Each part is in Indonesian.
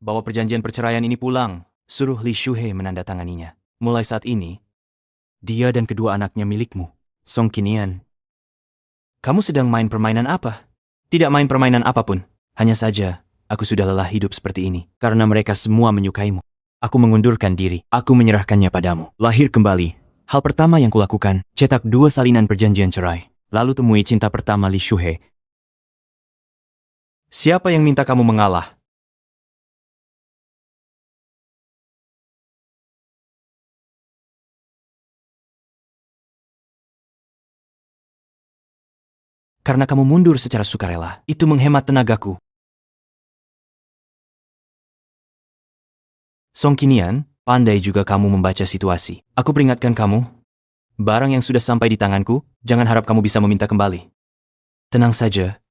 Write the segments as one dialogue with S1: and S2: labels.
S1: bawa perjanjian perceraian ini pulang. Suruh Li Shuhei menandatanganinya. Mulai saat ini, dia dan kedua anaknya milikmu. Song Qinian, kamu sedang main permainan apa? Tidak main permainan apapun. Hanya saja, aku sudah lelah hidup seperti ini. Karena mereka semua menyukaimu. Aku mengundurkan diri. Aku menyerahkannya padamu. Lahir kembali. Hal pertama yang kulakukan, cetak 2 salinan perjanjian cerai. Lalu temui cinta pertama Li Shuhei. Siapa yang minta kamu mengalah? Karena kamu mundur secara sukarela. Itu menghemat tenagaku. Song Qinian, pandai juga kamu membaca situasi. Aku peringatkan kamu, barang yang sudah sampai di tanganku, jangan harap kamu bisa meminta kembali. Tenang saja,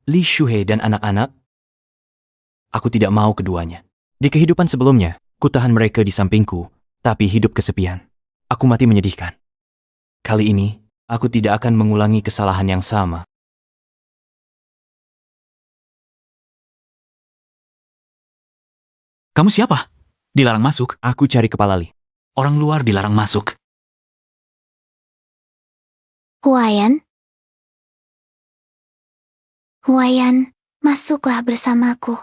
S1: Li Shuhei dan anak-anak, aku tidak mau keduanya. Di kehidupan sebelumnya, ku tahan mereka di sampingku, tapi hidup kesepian. Aku mati menyedihkan. Kali ini, aku tidak akan mengulangi kesalahan yang sama.
S2: Kamu siapa? Dilarang masuk.
S1: Aku cari kepala Li.
S2: Orang luar dilarang masuk.
S3: Huaiyan? Huaiyan, masuklah bersamaku.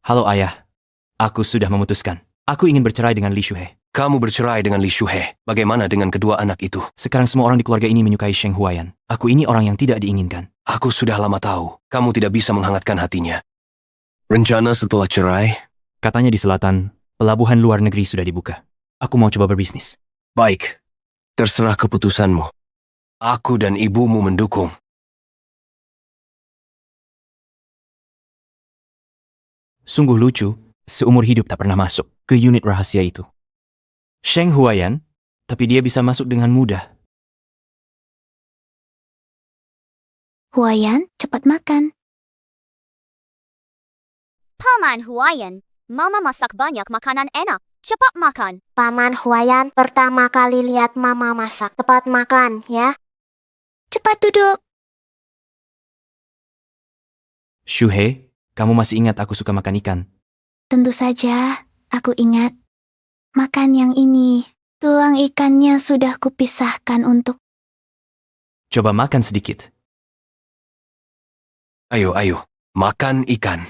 S1: Halo ayah, aku sudah memutuskan. Aku ingin bercerai dengan Li Shuhei.
S4: Kamu bercerai dengan Li Shuhei. Bagaimana dengan kedua anak itu?
S1: Sekarang semua orang di keluarga ini menyukai Sheng Huaiyan. Aku ini orang yang tidak diinginkan.
S4: Aku sudah lama tahu, kamu tidak bisa menghangatkan hatinya. Rencana setelah cerai?
S1: Katanya di selatan, pelabuhan luar negeri sudah dibuka. Aku mau coba berbisnis.
S4: Baik, terserah keputusanmu. Aku dan ibumu mendukung.
S1: Sungguh lucu, seumur hidup tak pernah masuk ke unit rahasia itu. Sheng Huaiyan, tapi dia bisa masuk dengan mudah.
S3: Huaiyan, cepat makan.
S5: Paman Huaiyan, Mama masak banyak makanan enak. Cepat makan.
S6: Paman Huaiyan pertama kali lihat Mama masak. Cepat makan, ya.
S3: Cepat duduk.
S1: Shuhei, kamu masih ingat aku suka makan ikan?
S3: Tentu saja, aku ingat. Makan yang ini. Tulang ikannya sudah kupisahkan untuk...
S1: Coba makan sedikit.
S4: Ayo, makan ikan.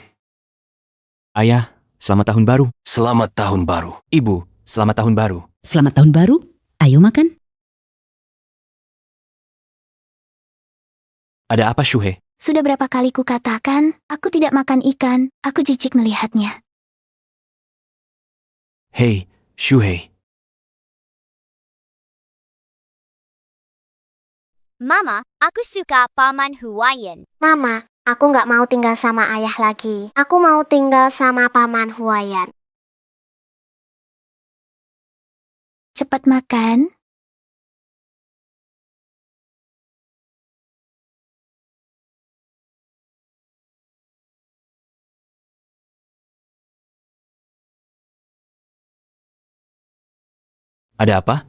S1: Ayah, selamat tahun baru.
S4: Selamat tahun baru.
S1: Ibu, selamat tahun baru.
S7: Selamat tahun baru. Ayo makan.
S1: Ada apa, Shuhei?
S3: Sudah berapa kali kukatakan, aku tidak makan ikan. Aku jijik melihatnya.
S1: Hei, Shuhei.
S5: Mama, aku suka Paman Huaiyan.
S6: Mama, aku nggak mau tinggal sama ayah lagi. Aku mau tinggal sama Paman Huaiyan.
S3: Cepat makan.
S1: Ada apa?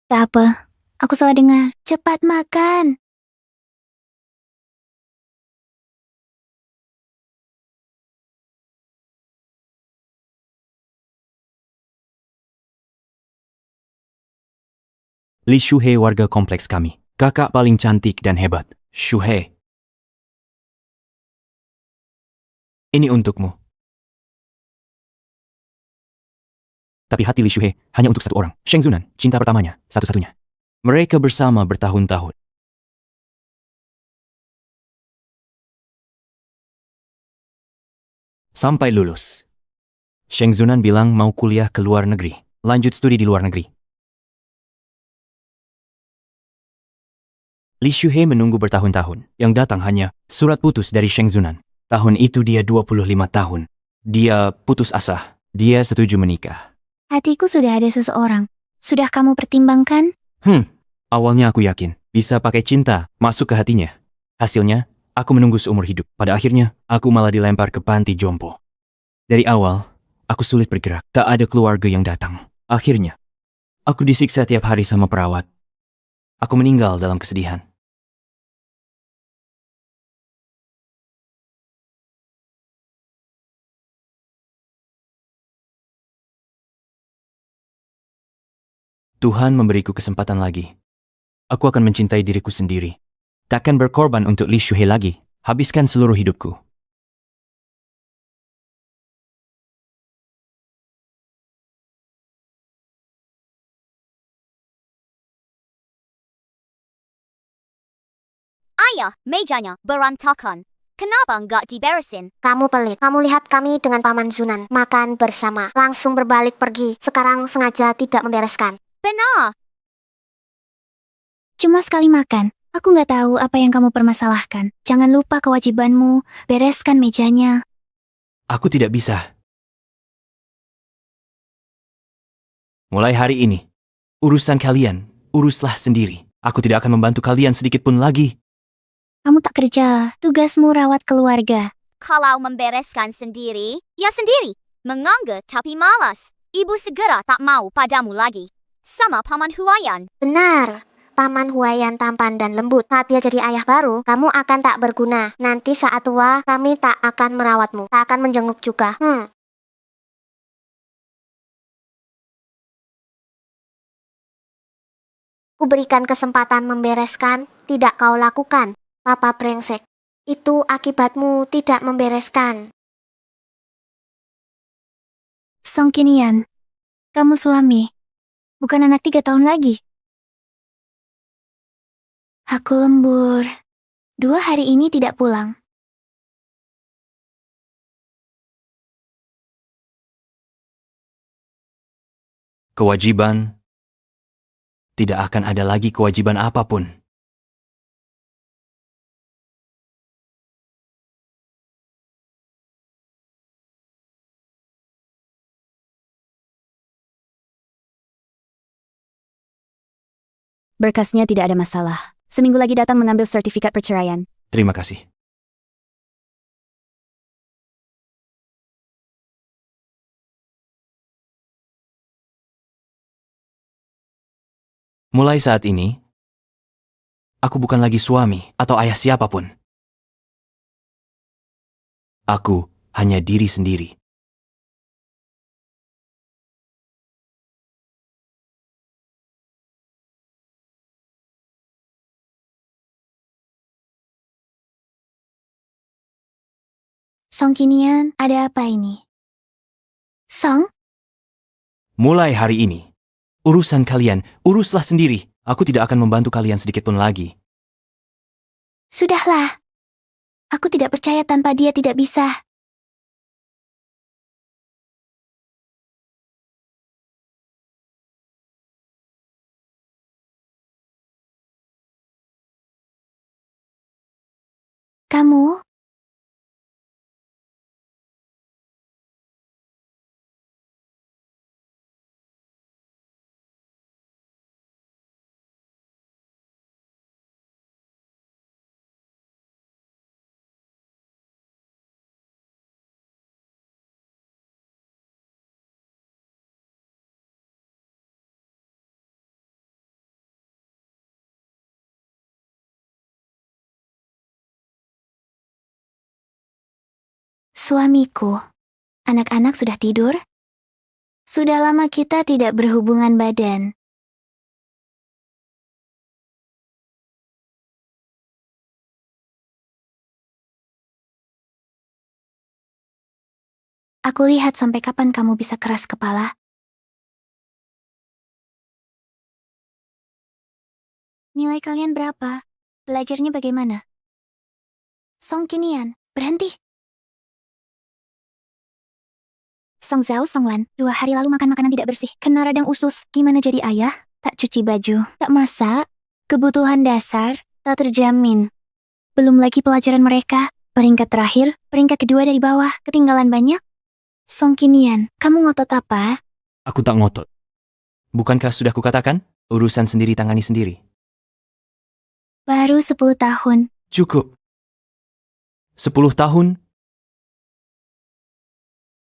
S3: Tak apa, aku salah dengar. Cepat makan.
S1: Li Shuhei warga kompleks kami. Kakak paling cantik dan hebat. Shuhei. Ini untukmu. Tapi hati Li Shuhei hanya untuk satu orang. Sheng Zunan, cinta pertamanya, satu-satunya. Mereka bersama bertahun-tahun. Sampai lulus. Sheng Zunan bilang mau kuliah ke luar negeri. Lanjut studi di luar negeri. Li Shuhei menunggu bertahun-tahun. Yang datang hanya surat putus dari Sheng Zunan. Tahun itu dia 25 tahun. Dia putus asa. Dia setuju menikah.
S3: Hatiku sudah ada seseorang. Sudah kamu pertimbangkan?
S1: Awalnya aku yakin bisa pakai cinta masuk ke hatinya. Hasilnya, aku menunggu seumur hidup. Pada akhirnya, aku malah dilempar ke panti jompo. Dari awal, aku sulit bergerak. Tak ada keluarga yang datang. Akhirnya, aku disiksa tiap hari sama perawat. Aku meninggal dalam kesedihan. Tuhan memberiku kesempatan lagi. Aku akan mencintai diriku sendiri. Takkan berkorban untuk Li Shuhei lagi. Habiskan seluruh hidupku.
S5: Ayah, mejanya berantakan. Kenapa nggak diberesin?
S6: Kamu pelit. Kamu lihat kami dengan Paman Zunan makan bersama. Langsung berbalik pergi. Sekarang sengaja tidak membereskan.
S5: Benar.
S3: Cuma sekali makan. Aku nggak tahu apa yang kamu permasalahkan. Jangan lupa kewajibanmu, bereskan mejanya.
S1: Aku tidak bisa. Mulai hari ini, urusan kalian, uruslah sendiri. Aku tidak akan membantu kalian sedikit pun lagi.
S3: Kamu tak kerja, tugasmu rawat keluarga.
S5: Kalau membereskan sendiri, ya sendiri. Menganggur tapi malas. Ibu segera tak mau padamu lagi. Sama Paman Huayan.
S6: Benar. Paman Huayan tampan dan lembut. Saat dia jadi ayah baru, kamu akan tak berguna. Nanti saat tua, kami tak akan merawatmu. Tak akan menjenguk juga. Kuberikan kesempatan membereskan, tidak kau lakukan. Papa brengsek. Itu akibatmu tidak membereskan.
S3: Song Kinian, kamu suami. Bukan anak 3 tahun lagi. Aku lembur. 2 hari ini tidak pulang.
S1: Kewajiban. Tidak akan ada lagi kewajiban apapun.
S8: Berkasnya tidak ada masalah. Seminggu lagi datang mengambil sertifikat perceraian.
S1: Terima kasih. Mulai saat ini, aku bukan lagi suami atau ayah siapapun. Aku hanya diri sendiri.
S3: Song Kinian, ada apa ini? Song?
S1: Mulai hari ini, urusan kalian, uruslah sendiri. Aku tidak akan membantu kalian sedikit pun lagi.
S3: Sudahlah. Aku tidak percaya tanpa dia tidak bisa. Kamu? Suamiku. Anak-anak sudah tidur? Sudah lama kita tidak berhubungan badan. Aku lihat sampai kapan kamu bisa keras kepala. Nilai kalian berapa? Belajarnya bagaimana? Song Kinian, berhenti. Song Zhao Songlan, 2 hari lalu makan makanan tidak bersih. Kena radang usus. Gimana jadi ayah? Tak cuci baju, tak masak. Kebutuhan dasar, tak terjamin. Belum lagi pelajaran mereka. Peringkat terakhir, peringkat kedua dari bawah. Ketinggalan banyak. Song Kinian, kamu ngotot apa?
S1: Aku tak ngotot. Bukankah sudah kukatakan, urusan sendiri tangani sendiri?
S3: Baru 10 tahun.
S1: Cukup. 10 tahun?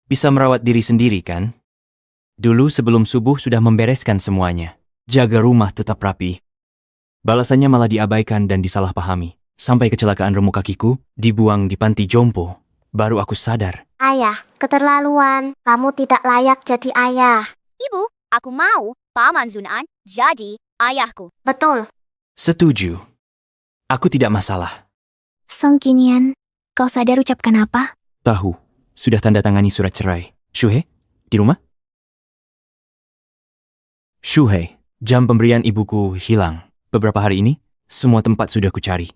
S1: Bisa merawat diri sendiri, kan? Dulu sebelum subuh sudah membereskan semuanya. Jaga rumah tetap rapi. Balasannya malah diabaikan dan disalahpahami. Sampai kecelakaan remuk kakiku, dibuang di panti jompo. Baru aku sadar.
S6: Ayah, keterlaluan. Kamu tidak layak jadi ayah.
S5: Ibu, aku mau Paman Zunan jadi ayahku.
S6: Betul.
S1: Setuju. Aku tidak masalah.
S3: Song Qinian, kau sadar ucapkan apa?
S1: Tahu, sudah tanda tangani surat cerai. Shuhei, di rumah? Shuhei, jam pemberian ibuku hilang. Beberapa hari ini, semua tempat sudah kucari.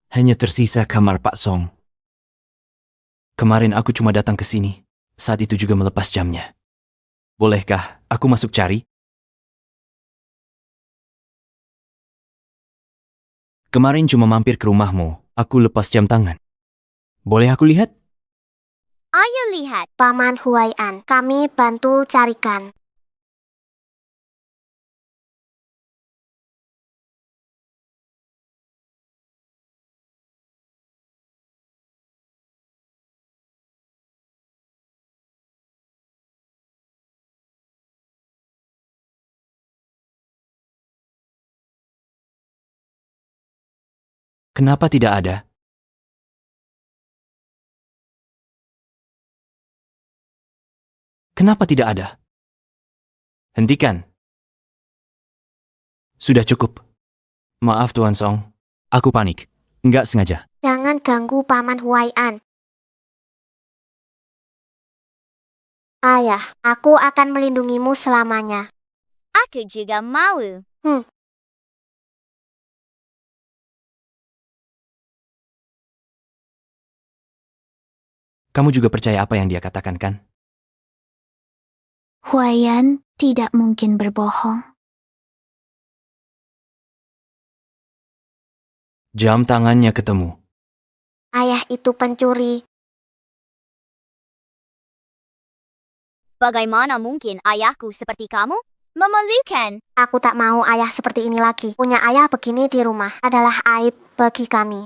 S1: Hanya tersisa kamar Pak Song. Kemarin aku cuma datang ke sini. Saat itu juga melepas jamnya. Bolehkah aku masuk cari? Kemarin cuma mampir ke rumahmu. Aku lepas jam tangan. Boleh aku lihat?
S5: Ayo lihat.
S6: Paman Huaian, kami bantu carikan.
S1: Kenapa tidak ada? Kenapa tidak ada? Hentikan. Sudah cukup. Maaf Tuan Song. Aku panik. Nggak sengaja.
S6: Jangan ganggu Paman Huaian. Ayah, aku akan melindungimu selamanya.
S5: Aku juga mau.
S1: Kamu juga percaya apa yang dia katakan kan?
S3: Huaian tidak mungkin berbohong.
S1: Jam tangannya ketemu.
S6: Ayah itu pencuri.
S5: Bagaimana mungkin ayahku seperti kamu? Memalukan.
S6: Aku tak mau ayah seperti ini lagi. Punya ayah begini di rumah adalah aib bagi kami.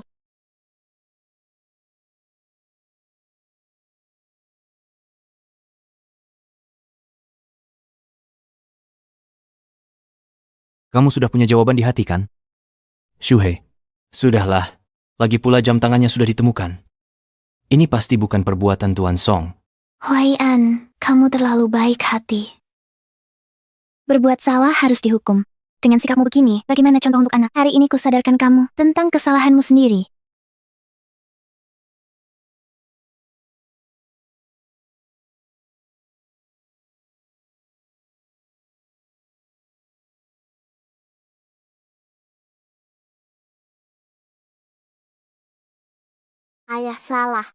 S1: Kamu sudah punya jawaban di hati kan? Shuhei, sudahlah. Lagi pula jam tangannya sudah ditemukan. Ini pasti bukan perbuatan Tuan Song.
S3: Huaian, kamu terlalu baik hati. Berbuat salah harus dihukum. Dengan sikapmu begini, bagaimana contoh untuk anak? Hari ini kusadarkan kamu tentang kesalahanmu sendiri.
S6: Ayah salah.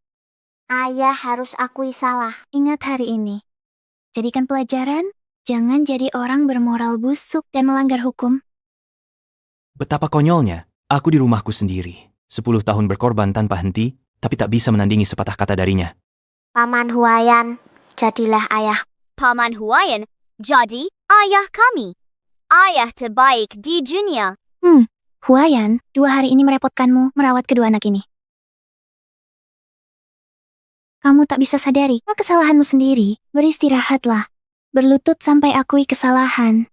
S6: Ayah harus akui salah.
S3: Ingat hari ini. Jadikan pelajaran, jangan jadi orang bermoral busuk dan melanggar hukum.
S1: Betapa konyolnya. Aku di rumahku sendiri. 10 tahun berkorban tanpa henti, tapi tak bisa menandingi sepatah kata darinya.
S6: Paman Huaian, jadilah ayah.
S5: Paman Huaian jadi ayah kami. Ayah terbaik di dunia.
S3: Huaian, 2 hari ini merepotkanmu merawat kedua anak ini. Kamu tak bisa sadari kesalahanmu sendiri. Beristirahatlah. Berlutut sampai akui kesalahan.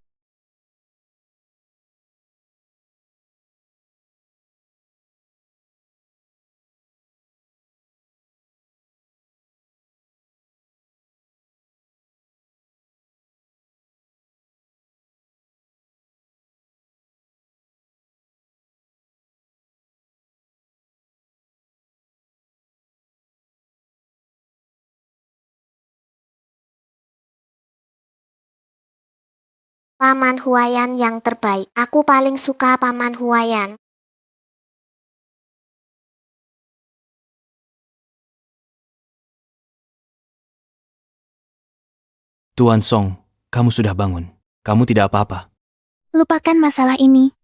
S6: Paman Huaian yang terbaik. Aku paling suka Paman Huaian.
S1: Tuan Song, kamu sudah bangun. Kamu tidak apa-apa.
S3: Lupakan masalah ini.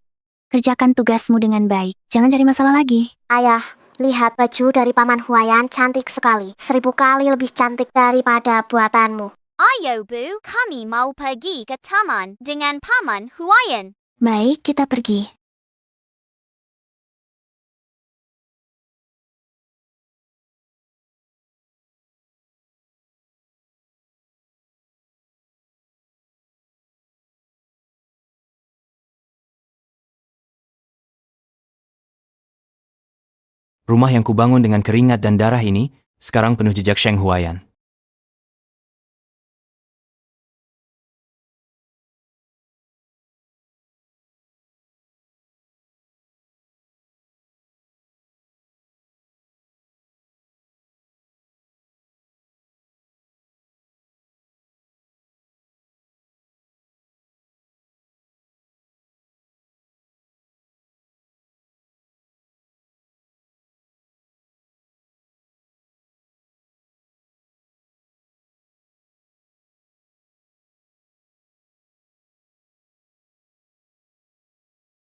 S3: Kerjakan tugasmu dengan baik. Jangan cari masalah lagi.
S6: Ayah, lihat baju dari Paman Huaian cantik sekali. 1000 kali lebih cantik daripada buatanmu.
S5: Ayo Bu, kami mau pergi ke taman dengan Paman Huaian.
S3: Baik, kita pergi.
S1: Rumah yang kubangun dengan keringat dan darah ini sekarang penuh jejak Sheng Huaiyan.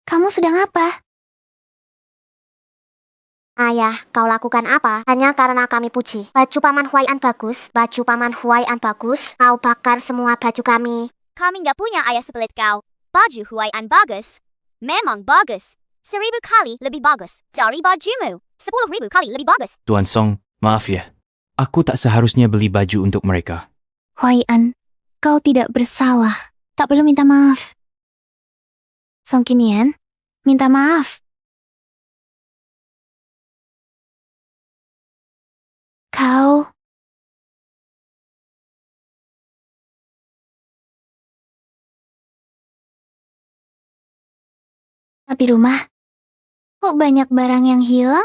S3: Kamu sedang apa?
S6: Ayah, kau lakukan apa? Hanya karena kami puji. Baju Paman Huaian bagus, baju Paman Huaian bagus. Kau bakar semua baju kami.
S5: Kami nggak punya ayah sepelit kau. Baju Huaian bagus. Memang bagus. 1000 kali lebih bagus dari bajumu. 10.000 kali lebih bagus.
S1: Tuan Song, maaf ya. Aku tak seharusnya beli baju untuk mereka.
S3: Huaian, kau tidak bersalah. Tak perlu minta maaf. Song Qinian, minta maaf. Kau... Tapi rumah, kok banyak barang yang hilang?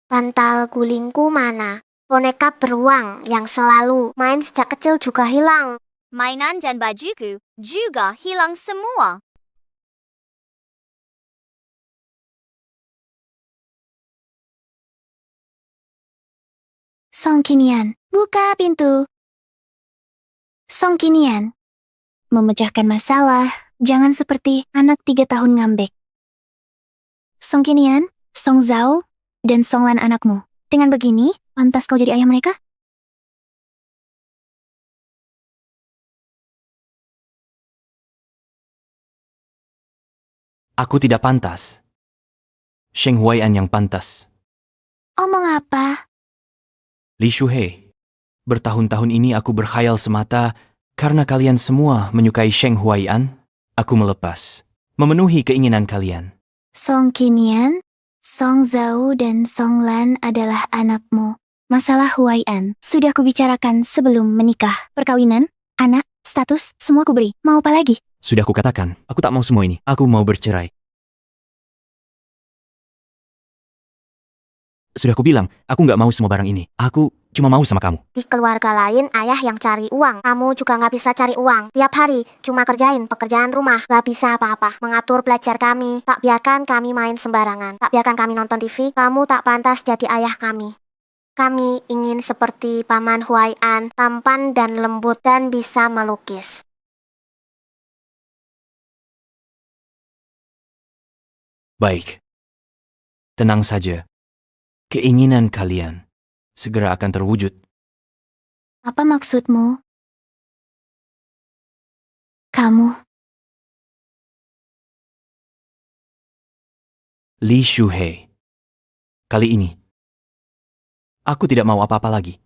S6: Bantal gulingku mana? Boneka beruang yang selalu main sejak kecil juga hilang.
S5: Mainan dan bajuku juga hilang semua.
S3: Song Qinian, buka pintu. Song Qinian, memecahkan masalah, jangan seperti anak 3 tahun ngambek. Song Qinian, Song Zhao, dan Song Lan anakmu. Dengan begini, pantas kau jadi ayah mereka?
S1: Aku tidak pantas. Sheng Huaiyan yang pantas.
S3: Omong apa?
S1: Li Shuhei, bertahun-tahun ini aku berkhayal semata karena kalian semua menyukai Sheng Huaiyan, aku melepas, memenuhi keinginan kalian.
S3: Song Qinian, Song Zhao, dan Song Lan adalah anakmu. Masalah Huaiyan sudah kubicarakan sebelum menikah. Perkawinan, anak, status, semua kuberi. Mau apa lagi?
S1: Sudah kukatakan, aku tak mau semua ini. Aku mau bercerai. Sudah kubilang, aku nggak mau semua barang ini. Aku cuma mau sama kamu.
S6: Di keluarga lain, ayah yang cari uang. Kamu juga nggak bisa cari uang. Tiap hari cuma kerjain pekerjaan rumah. Nggak bisa apa-apa. Mengatur belajar kami. Tak biarkan kami main sembarangan. Tak biarkan kami nonton TV. Kamu tak pantas jadi ayah kami. Kami ingin seperti Paman Huaiyan, tampan dan lembut dan bisa melukis.
S1: Baik. Tenang saja. Keinginan kalian segera akan terwujud.
S3: Apa maksudmu? Kamu,
S1: Li Shuhei. Kali ini, aku tidak mau apa-apa lagi.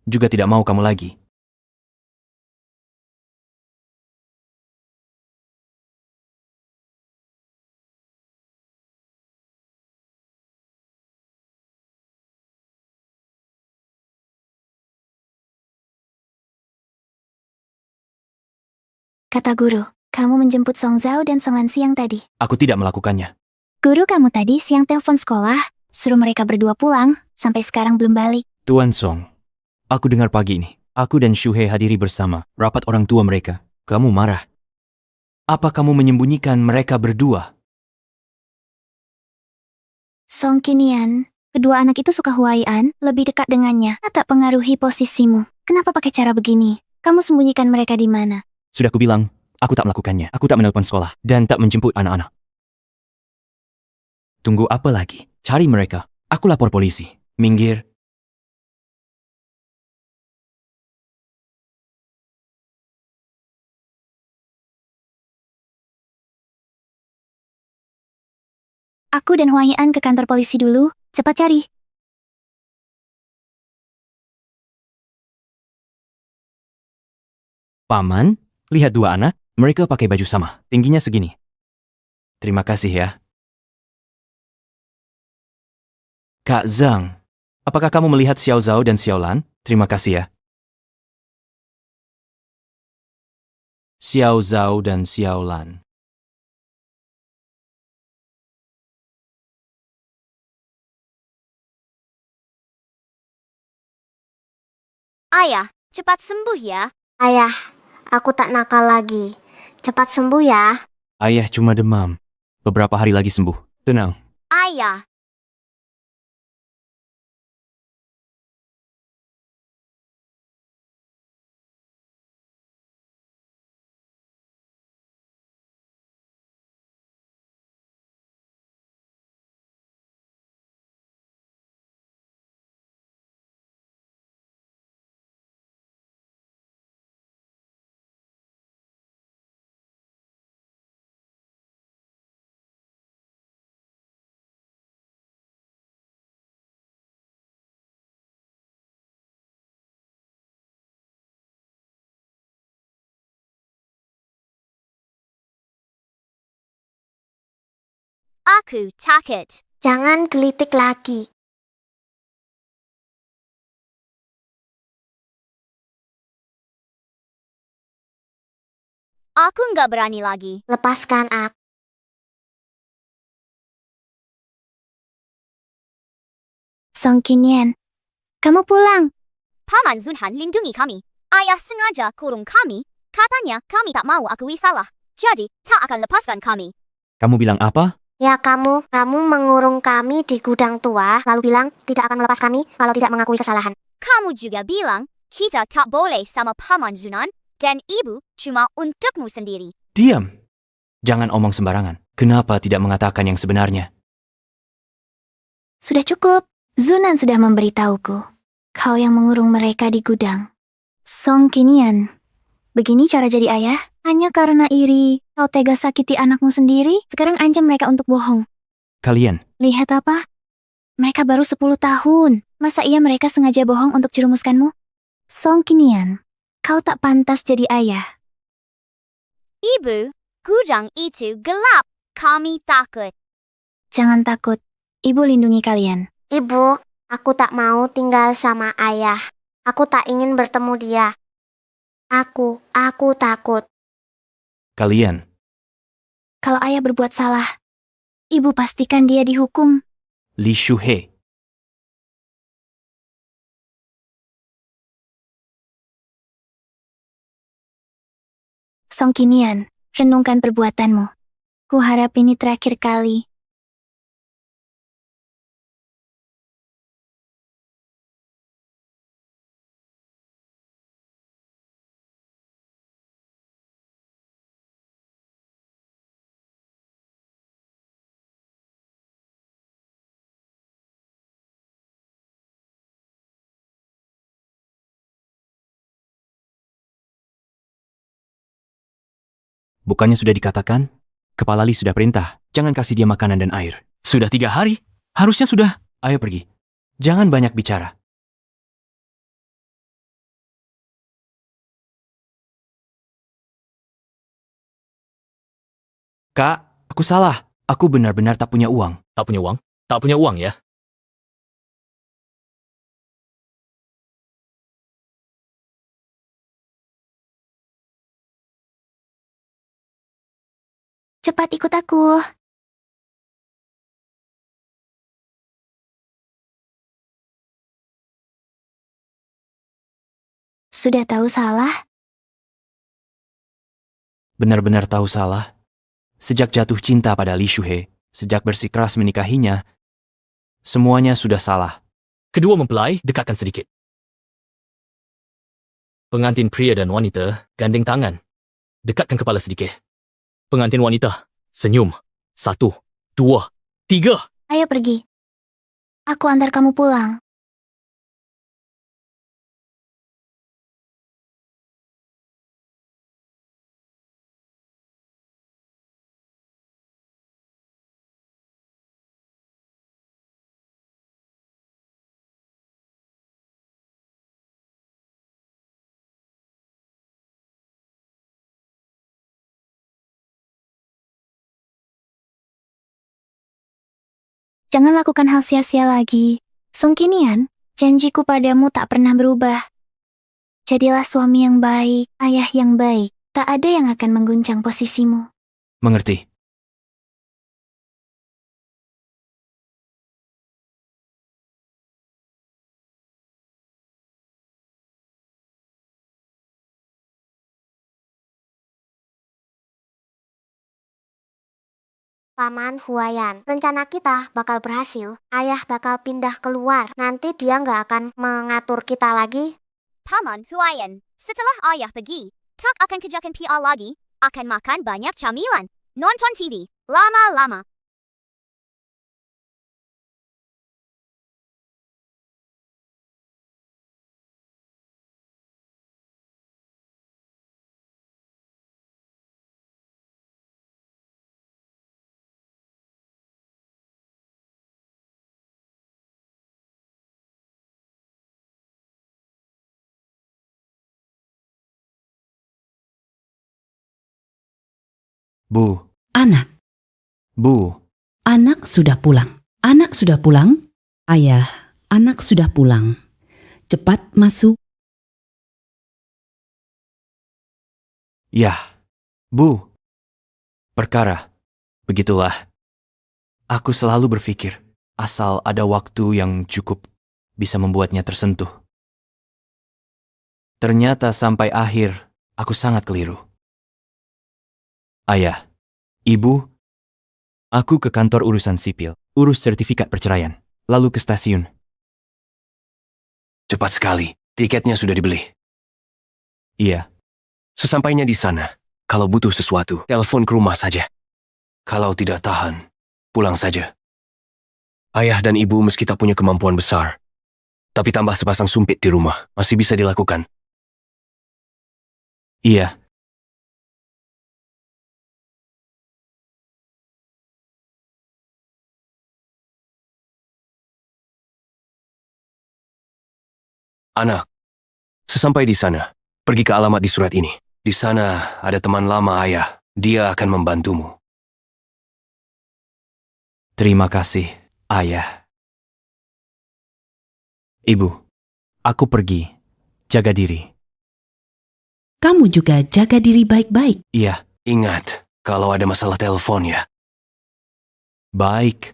S1: Juga tidak mau kamu lagi.
S3: kata guru, kamu menjemput Song Zhao dan Song Lan siang tadi.
S1: Aku tidak melakukannya.
S3: Guru kamu tadi siang telepon sekolah, suruh mereka berdua pulang, sampai sekarang belum balik.
S1: Tuan Song, aku dengar pagi ini, aku dan Shuhei hadiri bersama rapat orang tua mereka. Kamu marah. Apa kamu menyembunyikan mereka berdua?
S3: Song Qinian, kedua anak itu suka Huaiyan, lebih dekat dengannya, tak pengaruhi posisimu. Kenapa pakai cara begini? Kamu sembunyikan mereka di mana?
S1: Sudah kubilang, aku tak melakukannya. Aku tak menelpon sekolah dan tak menjemput anak-anak. Tunggu apa lagi? Cari mereka. Aku lapor polisi. Minggir.
S3: Aku dan Huaiyan ke kantor polisi dulu. Cepat cari.
S1: Paman, lihat dua anak. Mereka pakai baju sama. Tingginya segini. Terima kasih ya. Kak Zhang, apakah kamu melihat Xiao Zhao dan Xiao Lan? Terima kasih ya. Xiao Zhao dan Xiao Lan.
S5: Ayah, cepat sembuh ya.
S6: Ayah, aku tak nakal lagi. Cepat sembuh ya.
S1: Ayah cuma demam. Beberapa hari lagi sembuh. Tenang.
S5: Ayah, aku takut.
S6: Jangan gelitik lagi.
S5: Aku nggak berani lagi.
S6: Lepaskan aku.
S3: Song Qinian, kamu pulang.
S5: Paman Zunhan lindungi kami. Ayah sengaja kurung kami. Katanya kami tak mau akui salah. Jadi, tak akan lepaskan kami.
S1: Kamu bilang apa?
S6: Ya kamu mengurung kami di gudang tua, lalu bilang tidak akan melepas kami kalau tidak mengakui kesalahan.
S5: Kamu juga bilang, kita tak boleh sama Paman Zunan, dan ibu cuma untukmu sendiri.
S1: Diam. Jangan omong sembarangan. Kenapa tidak mengatakan yang sebenarnya?
S3: Sudah cukup. Zunan sudah memberitahuku. Kau yang mengurung mereka di gudang. Song Qinian, begini cara jadi ayah? Hanya karena iri, kau tega sakiti anakmu sendiri? Sekarang ancam mereka untuk bohong.
S1: Kalian,
S3: Lihat apa? Mereka baru 10 tahun. Masa iya mereka sengaja bohong untuk jerumuskanmu? Song Qinian, kau tak pantas jadi ayah.
S5: Ibu, gudang itu gelap. Kami takut.
S3: Jangan takut. Ibu lindungi kalian.
S6: Ibu, aku tak mau tinggal sama ayah. Aku tak ingin bertemu dia. Aku takut.
S1: kalian.
S3: Kalau ayah berbuat salah, ibu pastikan dia dihukum.
S1: Li Shuhe.
S3: Song Qinian, renungkan perbuatanmu. Kuharap ini terakhir kali.
S1: Bukannya sudah dikatakan? Kepala Li sudah perintah. Jangan kasih dia makanan dan air.
S2: Sudah 3 hari. Harusnya sudah.
S1: Ayo pergi. Jangan banyak bicara. Kak, aku salah. Aku benar-benar tak punya uang.
S2: Tak punya uang? Tak punya uang ya?
S3: Cepat ikut aku. Sudah tahu salah?
S1: Benar-benar tahu salah. Sejak jatuh cinta pada Li Shuhe, sejak bersikeras menikahinya, semuanya sudah salah.
S2: Kedua mempelai dekatkan sedikit. Pengantin pria dan wanita gandeng tangan. Dekatkan kepala sedikit. Pengantin wanita senyum. 1, 2, 3.
S3: Ayo pergi. Aku antar kamu pulang. Jangan lakukan hal sia-sia lagi. Song Qinian, janjiku padamu tak pernah berubah. Jadilah suami yang baik, ayah yang baik. Tak ada yang akan mengguncang posisimu.
S1: Mengerti?
S6: Paman Huayan, rencana kita bakal berhasil. Ayah bakal pindah keluar. Nanti dia nggak akan mengatur kita lagi.
S5: Paman Huayan, setelah ayah pergi, tak akan kerjakan PR lagi, akan makan banyak camilan, nonton TV, lama-lama.
S1: Bu,
S7: Anak,
S1: Bu,
S7: anak sudah pulang. Anak sudah pulang? Ayah, anak sudah pulang. Cepat masuk.
S1: yah. Bu. Perkara. Begitulah. Aku selalu berpikir, asal ada waktu yang cukup bisa membuatnya tersentuh. Ternyata sampai akhir, aku sangat keliru. Ayah, Ibu, aku ke kantor urusan sipil, urus sertifikat perceraian, lalu ke stasiun.
S4: Cepat sekali, tiketnya sudah dibeli.
S1: Iya,
S4: Sesampainya di sana, kalau butuh sesuatu, telepon ke rumah saja. Kalau tidak tahan, pulang saja. Ayah dan ibu meski tak punya kemampuan besar, tapi tambah sepasang sumpit di rumah, masih bisa dilakukan.
S1: iya.
S4: Anak, sesampai di sana, pergi ke alamat di surat ini. Di sana ada teman lama ayah, dia akan membantumu.
S1: Terima kasih, Ayah. Ibu, aku pergi. Jaga diri.
S7: Kamu juga jaga diri baik-baik.
S1: Iya,
S4: Ingat, kalau ada masalah telepon ya.
S1: baik.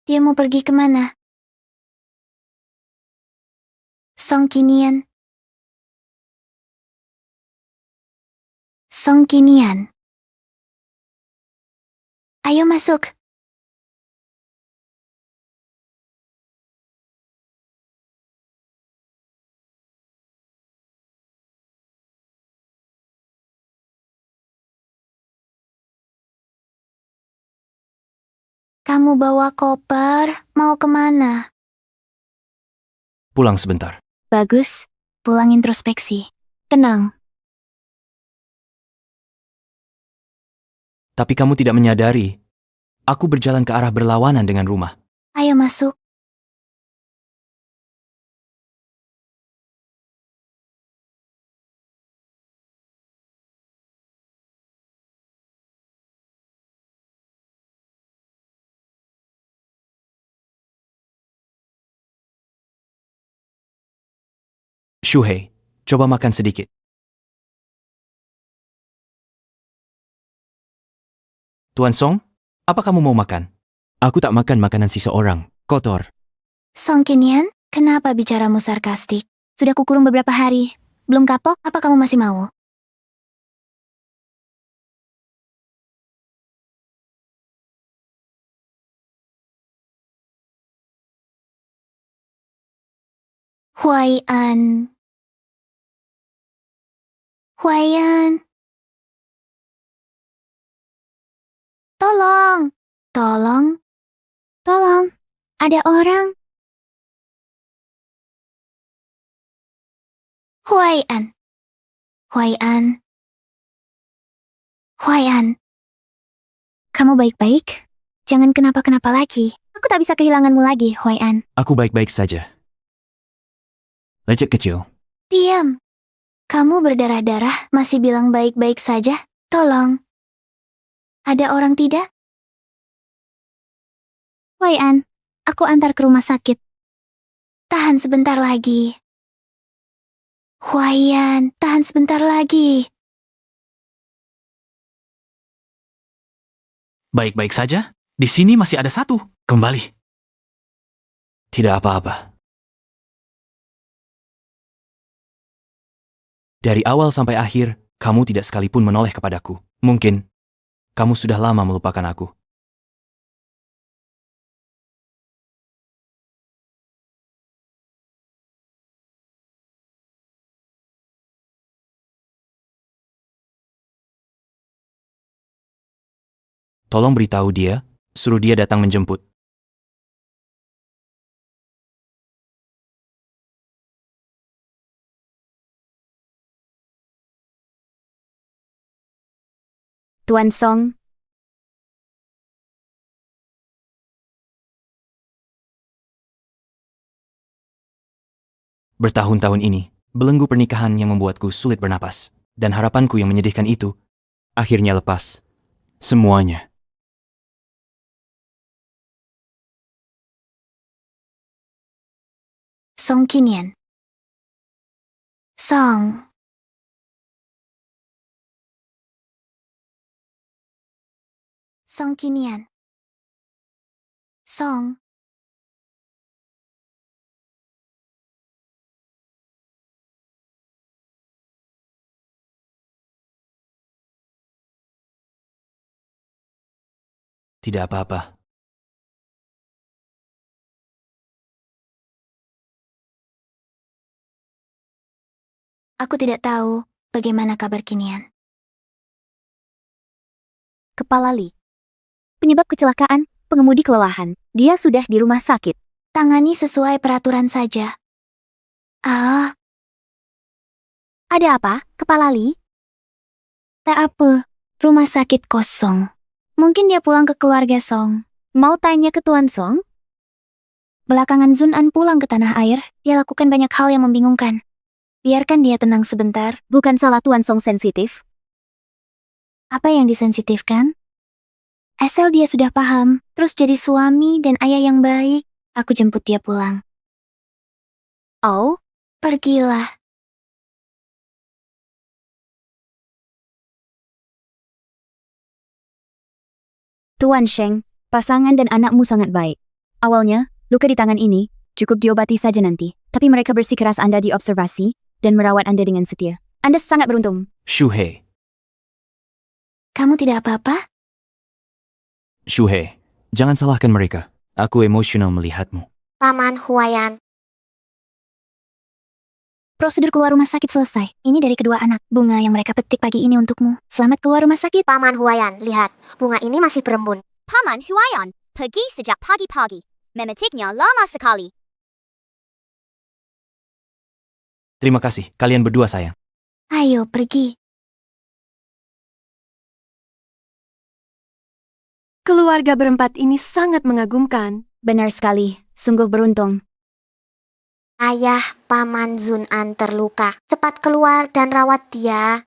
S3: Dia mau pergi kemana? Song Qinian. Song Qinian. Ayo masuk. Kamu bawa koper, mau kemana?
S1: Pulang sebentar.
S3: Bagus, pulang introspeksi. Tenang,
S1: Tapi kamu tidak menyadari, aku berjalan ke arah berlawanan dengan rumah.
S3: ayo masuk.
S1: Shuhei, coba makan sedikit. Tuan Song, apa kamu mau makan? Aku tak makan makanan seseorang. Kotor.
S3: Song Qinian, kenapa bicaramu sarkastik? Sudah kukurung beberapa hari. Belum kapok, apa kamu masih mau? Huaian. Huaian. Tolong. Tolong. Tolong. Ada orang. Huaian. Huaian. Huaian, kamu baik-baik? Jangan kenapa-kenapa lagi. Aku tak bisa kehilanganmu lagi, Huaian.
S1: Aku baik-baik saja. Lecet kecil.
S3: Diam. Kamu berdarah-darah masih bilang baik-baik saja? Tolong. Ada orang tidak? Huaian, aku antar ke rumah sakit. Tahan sebentar lagi. Huaian, tahan sebentar lagi.
S2: Baik-baik saja. Di sini masih ada satu. Kembali.
S1: Tidak apa-apa. Dari awal sampai akhir, kamu tidak sekalipun menoleh kepadaku. Mungkin, kamu sudah lama melupakan aku. Tolong beritahu dia, suruh dia datang menjemput.
S8: Tuan Song,
S1: Bertahun-tahun ini, belenggu pernikahan yang membuatku sulit bernapas, dan harapanku yang menyedihkan itu, akhirnya lepas. Semuanya.
S3: Song Kinian. Song. Song Kinian. Song.
S1: Tidak apa-apa.
S3: Aku tidak tahu bagaimana kabar Kinian.
S8: Kepala Li. Penyebab kecelakaan, pengemudi kelelahan. Dia sudah di rumah sakit.
S3: Tangani sesuai peraturan saja. Ah,
S8: Ada apa, Kepala Li?
S3: tak apa. Rumah sakit kosong. Mungkin dia pulang ke keluarga Song.
S8: Mau tanya ke Tuan Song?
S3: Belakangan Zun An pulang ke tanah air, dia lakukan banyak hal yang membingungkan. Biarkan dia tenang sebentar.
S8: Bukan salah Tuan Song sensitif.
S3: Apa yang disensitifkan? Asal dia sudah paham, terus jadi suami dan ayah yang baik, aku jemput dia pulang.
S8: Oh,
S3: Pergilah.
S8: Tuan Sheng, pasangan dan anakmu sangat baik. Awalnya, luka di tangan ini cukup diobati saja nanti. Tapi mereka bersikeras Anda diobservasi dan merawat Anda dengan setia. Anda sangat beruntung.
S1: Shuhei.
S3: Kamu tidak apa-apa?
S1: Shuhei, jangan salahkan mereka. Aku emosional melihatmu.
S6: Paman Huaian.
S3: Prosedur keluar rumah sakit selesai. Ini dari kedua anak. Bunga yang mereka petik pagi ini untukmu. Selamat keluar rumah sakit.
S6: Paman Huaian, lihat. Bunga ini masih berembun.
S5: Paman Huaian, pergi sejak pagi-pagi. Memetiknya lama sekali.
S1: Terima kasih, kalian berdua sayang.
S3: Ayo, pergi.
S9: Keluarga berempat ini sangat mengagumkan.
S8: Benar sekali, sungguh beruntung.
S6: Ayah Paman Zun An terluka. Cepat keluar dan rawat dia.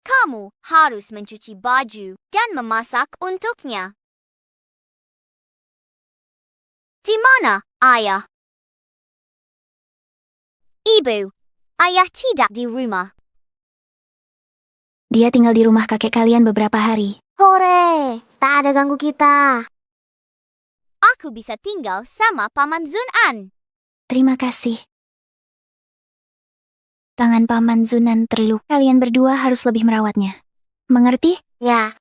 S5: Kamu harus mencuci baju dan memasak untuknya. Di mana, Ayah? Ibu, Ayah tidak di rumah.
S3: Dia tinggal di rumah kakek kalian beberapa hari.
S6: Hore, tak ada ganggu kita.
S5: Aku bisa tinggal sama Paman Zun An.
S3: Terima kasih. Tangan Paman Zunan terluka. Kalian berdua harus lebih merawatnya. Mengerti?
S6: Ya,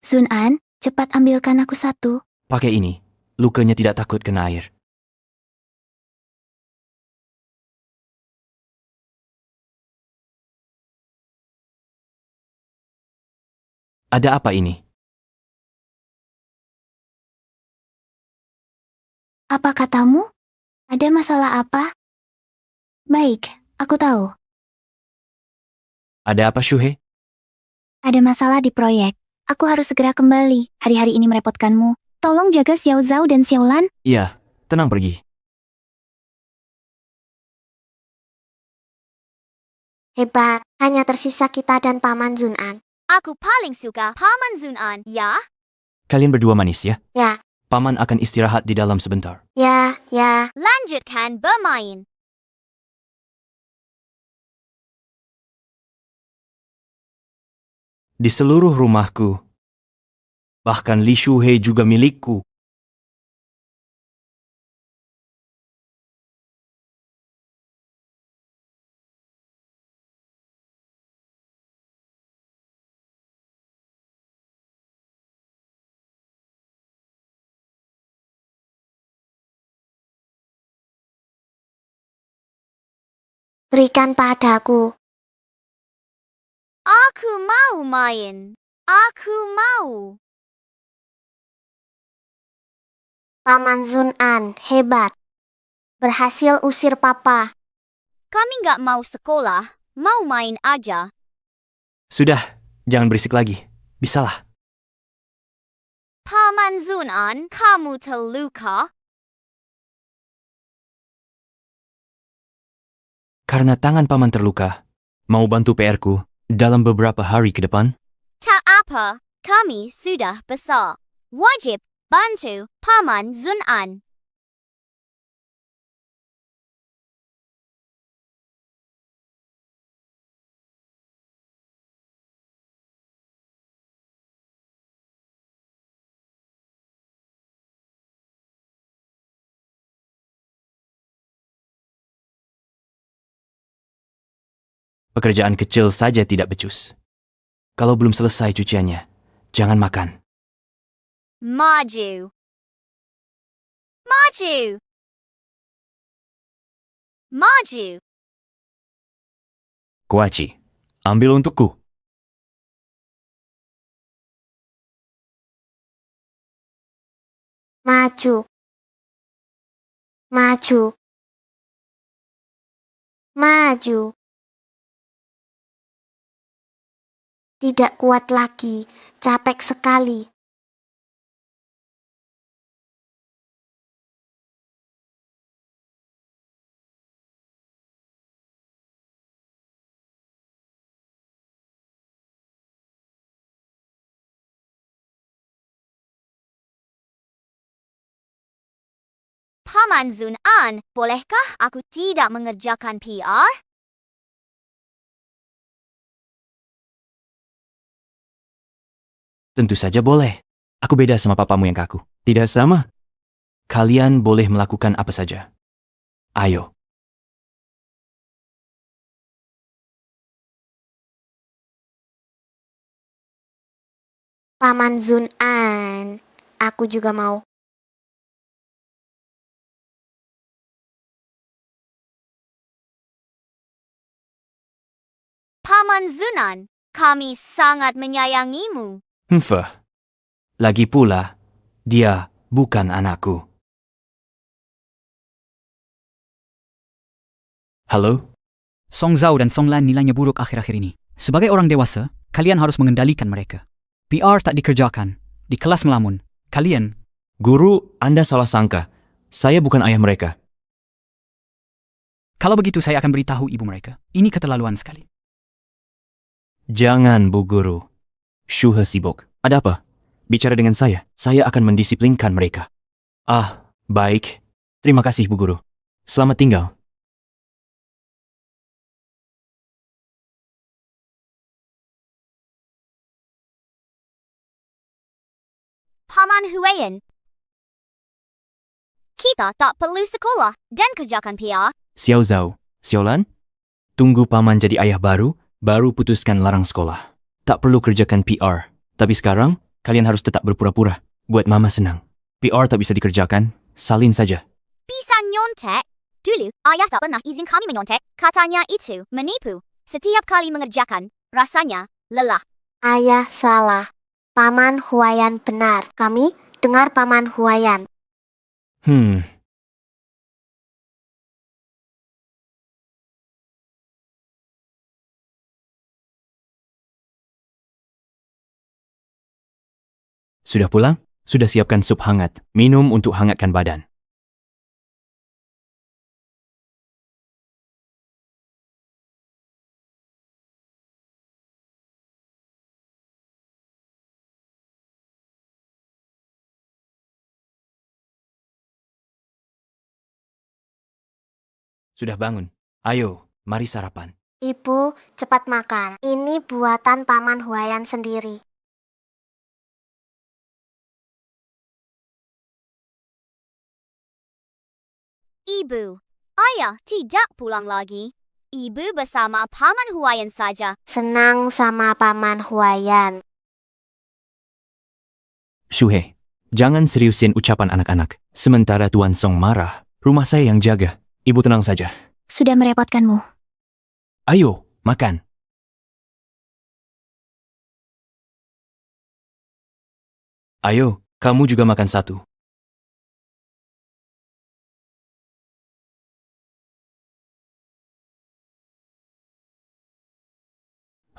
S3: Zun An, cepat ambilkan aku satu.
S1: Pakai ini, lukanya tidak takut kena air. Ada apa ini?
S3: Apa katamu? Ada masalah apa? Baik, aku tahu.
S1: Ada apa, Shuhei?
S3: Ada masalah di proyek. Aku harus segera kembali. Hari-hari ini merepotkanmu. Tolong jaga Xiao Zhao dan Xiao Lan.
S1: Iya, tenang pergi.
S6: Hebat, hanya tersisa kita dan Paman Zunan.
S5: Aku paling suka Paman Zunan, ya?
S1: Kalian berdua manis ya?
S6: Ya.
S1: Paman akan istirahat di dalam sebentar.
S6: Ya, ya.
S5: Lanjutkan bermain.
S1: Di seluruh rumahku. Bahkan Li Shuhei juga milikku.
S6: Berikan padaku.
S5: Aku mau main. Aku mau.
S6: Paman Zunan, hebat. Berhasil usir papa.
S5: Kami nggak mau sekolah, mau main aja.
S1: Sudah, jangan berisik lagi. Bisalah.
S5: Paman Zunan, kamu terluka?
S1: Karena tangan paman terluka, mau bantu PR-ku dalam beberapa hari ke depan?
S5: Tak apa, kami sudah besar. Wajib bantu Paman Zunan.
S1: Pekerjaan kecil saja tidak becus. Kalau belum selesai cuciannya, jangan makan.
S5: Maju. Maju. Maju.
S1: Kuaci, ambil untukku.
S6: Maju. Maju. Maju. Tidak kuat lagi, capek sekali.
S5: Paman Zunan, bolehkah aku tidak mengerjakan PR?
S1: Tentu saja boleh. Aku beda sama papamu yang kaku. Tidak sama. Kalian boleh melakukan apa saja. Ayo.
S6: Paman Zunan, aku juga mau.
S5: Paman Zunan, kami sangat menyayangimu.
S1: Lagi pula, dia bukan anakku. Halo?
S10: Song Zhao dan Song Lan nilainya buruk akhir-akhir ini. Sebagai orang dewasa, kalian harus mengendalikan mereka. PR tak dikerjakan. Di kelas melamun. Kalian...
S1: Guru, Anda salah sangka. Saya bukan ayah mereka.
S10: Kalau begitu saya akan beritahu ibu mereka. Ini keterlaluan sekali.
S1: Jangan, Bu Guru. Shuhe sibuk. Ada apa? Bicara dengan saya. Saya akan mendisiplinkan mereka. Ah, baik. Terima kasih, Bu Guru. Selamat tinggal.
S5: Paman Huayan, kita tak perlu sekolah dan kerjakan PR.
S1: Xiao Zhao, Xiao Lan, tunggu paman jadi ayah baru putuskan larang sekolah. Tak perlu kerjakan PR. Tapi sekarang, kalian harus tetap berpura-pura. Buat mama senang. PR tak bisa dikerjakan, salin saja.
S5: Bisa nyontek? Dulu, ayah tak pernah izin kami menyontek. Katanya itu menipu. Setiap kali mengerjakan, rasanya lelah.
S6: Ayah salah. Paman Huayan benar. Kami dengar Paman Huayan.
S1: Sudah pulang? Sudah siapkan sup hangat. Minum untuk hangatkan badan. Sudah bangun. Ayo, mari sarapan.
S6: Ibu, cepat makan. Ini buatan Paman Huayan sendiri.
S5: Ibu, ayah tidak pulang lagi. Ibu bersama Paman Huayan saja.
S6: Senang sama Paman Huayan.
S1: Shuhei, jangan seriusin ucapan anak-anak. Sementara Tuan Song marah, rumah saya yang jaga. Ibu tenang saja.
S3: Sudah merepotkanmu.
S1: Ayo, makan. Ayo, kamu juga makan satu.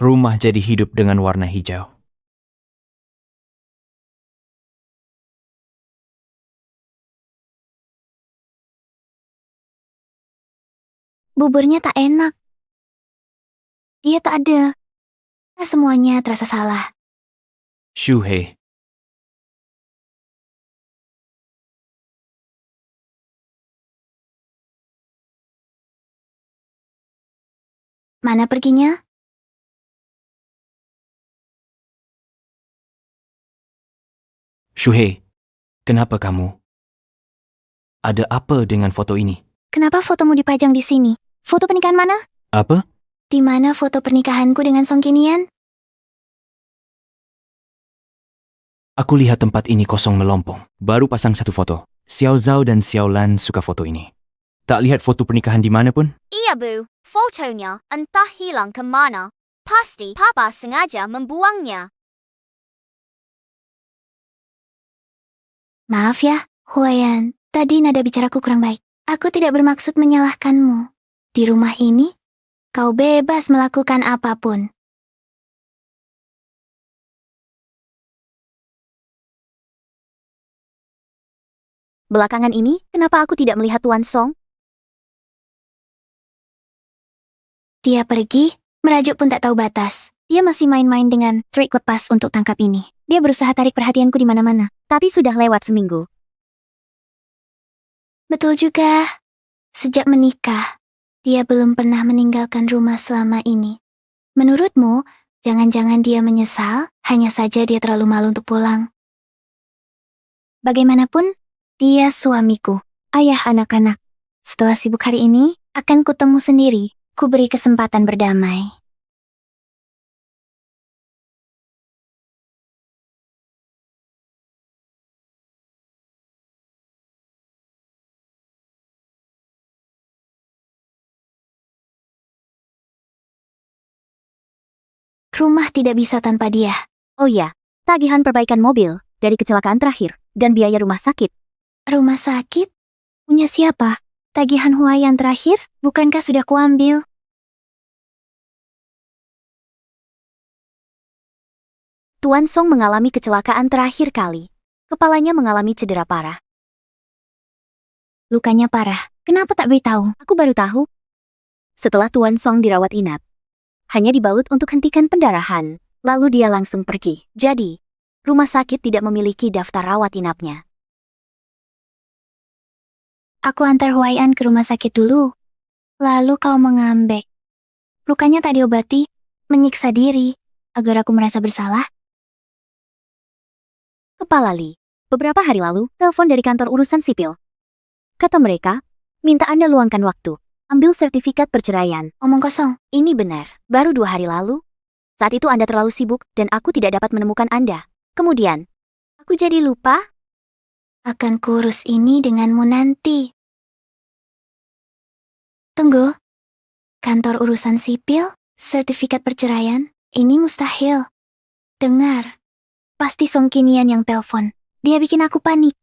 S1: Rumah jadi hidup dengan warna hijau.
S3: Buburnya tak enak. Dia tak ada. Semuanya terasa salah.
S1: Shuhei,
S3: Mana perginya?
S1: Shuhei, kenapa kamu? Ada apa dengan foto ini?
S3: Kenapa fotomu dipajang di sini? Foto pernikahan mana?
S1: Apa?
S3: Di mana foto pernikahanku dengan Song Kinian?
S1: Aku lihat tempat ini kosong melompong. Baru pasang satu foto. Xiao Zhao dan Xiao Lan suka foto ini. Tak lihat foto pernikahan di mana pun?
S5: Iya Bu, fotonya entah hilang kemana. Pasti Papa sengaja membuangnya.
S3: Maaf ya, Huayan. Tadi nada bicaraku kurang baik. Aku tidak bermaksud menyalahkanmu. Di rumah ini, kau bebas melakukan apapun.
S8: Belakangan ini, kenapa aku tidak melihat Tuan Song?
S3: Dia pergi, merajuk pun tak tahu batas. Dia masih main-main dengan trik lepas untuk tangkap ini. Dia berusaha tarik perhatianku di mana-mana.
S8: Tapi sudah lewat seminggu.
S3: Betul juga. Sejak menikah, dia belum pernah meninggalkan rumah selama ini. Menurutmu, jangan-jangan dia menyesal, hanya saja dia terlalu malu untuk pulang. Bagaimanapun, dia suamiku, ayah anak-anak. Setelah sibuk hari ini, akan kutemu sendiri. Ku beri kesempatan berdamai. Rumah tidak bisa tanpa dia.
S8: Oh ya, tagihan perbaikan mobil dari kecelakaan terakhir dan biaya rumah sakit.
S3: Rumah sakit? Punya siapa? Tagihan Huayan terakhir? Bukankah sudah kuambil?
S8: Tuan Song mengalami kecelakaan terakhir kali. Kepalanya mengalami cedera parah.
S3: Lukanya parah. Kenapa tak beritahu?
S8: Aku baru tahu. Setelah Tuan Song dirawat inap, hanya dibalut untuk hentikan pendarahan, lalu dia langsung pergi. Jadi, rumah sakit tidak memiliki daftar rawat inapnya.
S3: Aku antar Huayan ke rumah sakit dulu. Lalu kau mengambek. Lukanya tak diobati, menyiksa diri, agar aku merasa bersalah.
S8: Kepala Li, beberapa hari lalu, telepon dari kantor urusan sipil. Kata mereka, minta Anda luangkan waktu, ambil sertifikat perceraian.
S3: Omong kosong.
S8: Ini benar, baru 2 hari lalu. Saat itu Anda terlalu sibuk dan aku tidak dapat menemukan Anda. Kemudian, aku jadi lupa.
S3: Akan kurus ini denganmu nanti. Tunggu. Kantor urusan sipil, sertifikat perceraian, ini mustahil. Dengar. Pasti Song Kinian yang telepon. Dia bikin aku panik.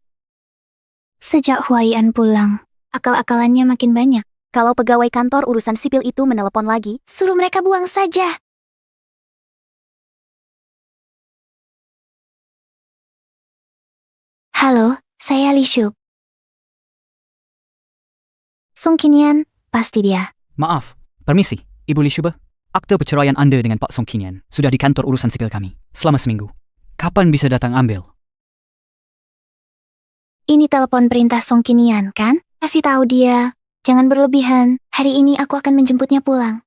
S3: Sejak Huayan pulang, akal-akalannya makin banyak.
S8: Kalau pegawai kantor urusan sipil itu menelepon lagi,
S3: Suruh mereka buang saja. Halo, saya Li Shub. Song Kinian, pasti dia.
S10: Maaf, permisi, Ibu Li Shube. Akte perceraian Anda dengan Pak Song Kinian sudah di kantor urusan sipil kami selama seminggu. Kapan bisa datang ambil?
S3: Ini telepon perintah Song Kinian, kan? Kasih tahu dia. Jangan berlebihan. Hari ini aku akan menjemputnya pulang.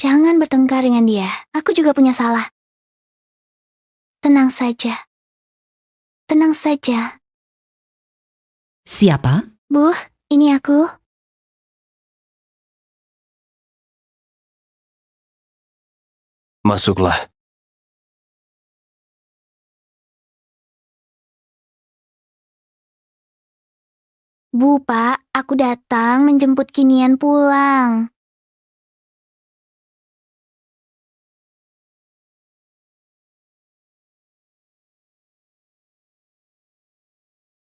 S3: Jangan bertengkar dengan dia. Aku juga punya salah. Tenang saja. Tenang saja.
S7: Siapa?
S3: Bu, ini aku.
S4: Masuklah.
S3: Bu, Pak, aku datang menjemput Kinian pulang.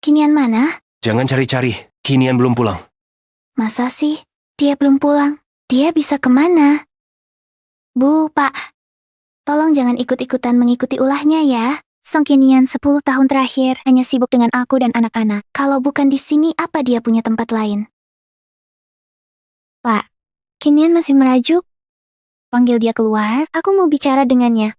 S3: Kinian mana?
S4: Jangan cari-cari. Kinian belum pulang.
S3: Masa sih? Dia belum pulang. Dia bisa kemana? Bu, Pak, tolong jangan ikut-ikutan mengikuti ulahnya ya. Song Kinian 10 tahun terakhir hanya sibuk dengan aku dan anak-anak. Kalau bukan di sini, apa dia punya tempat lain? Pak, Kinian masih merajuk. Panggil dia keluar, aku mau bicara dengannya.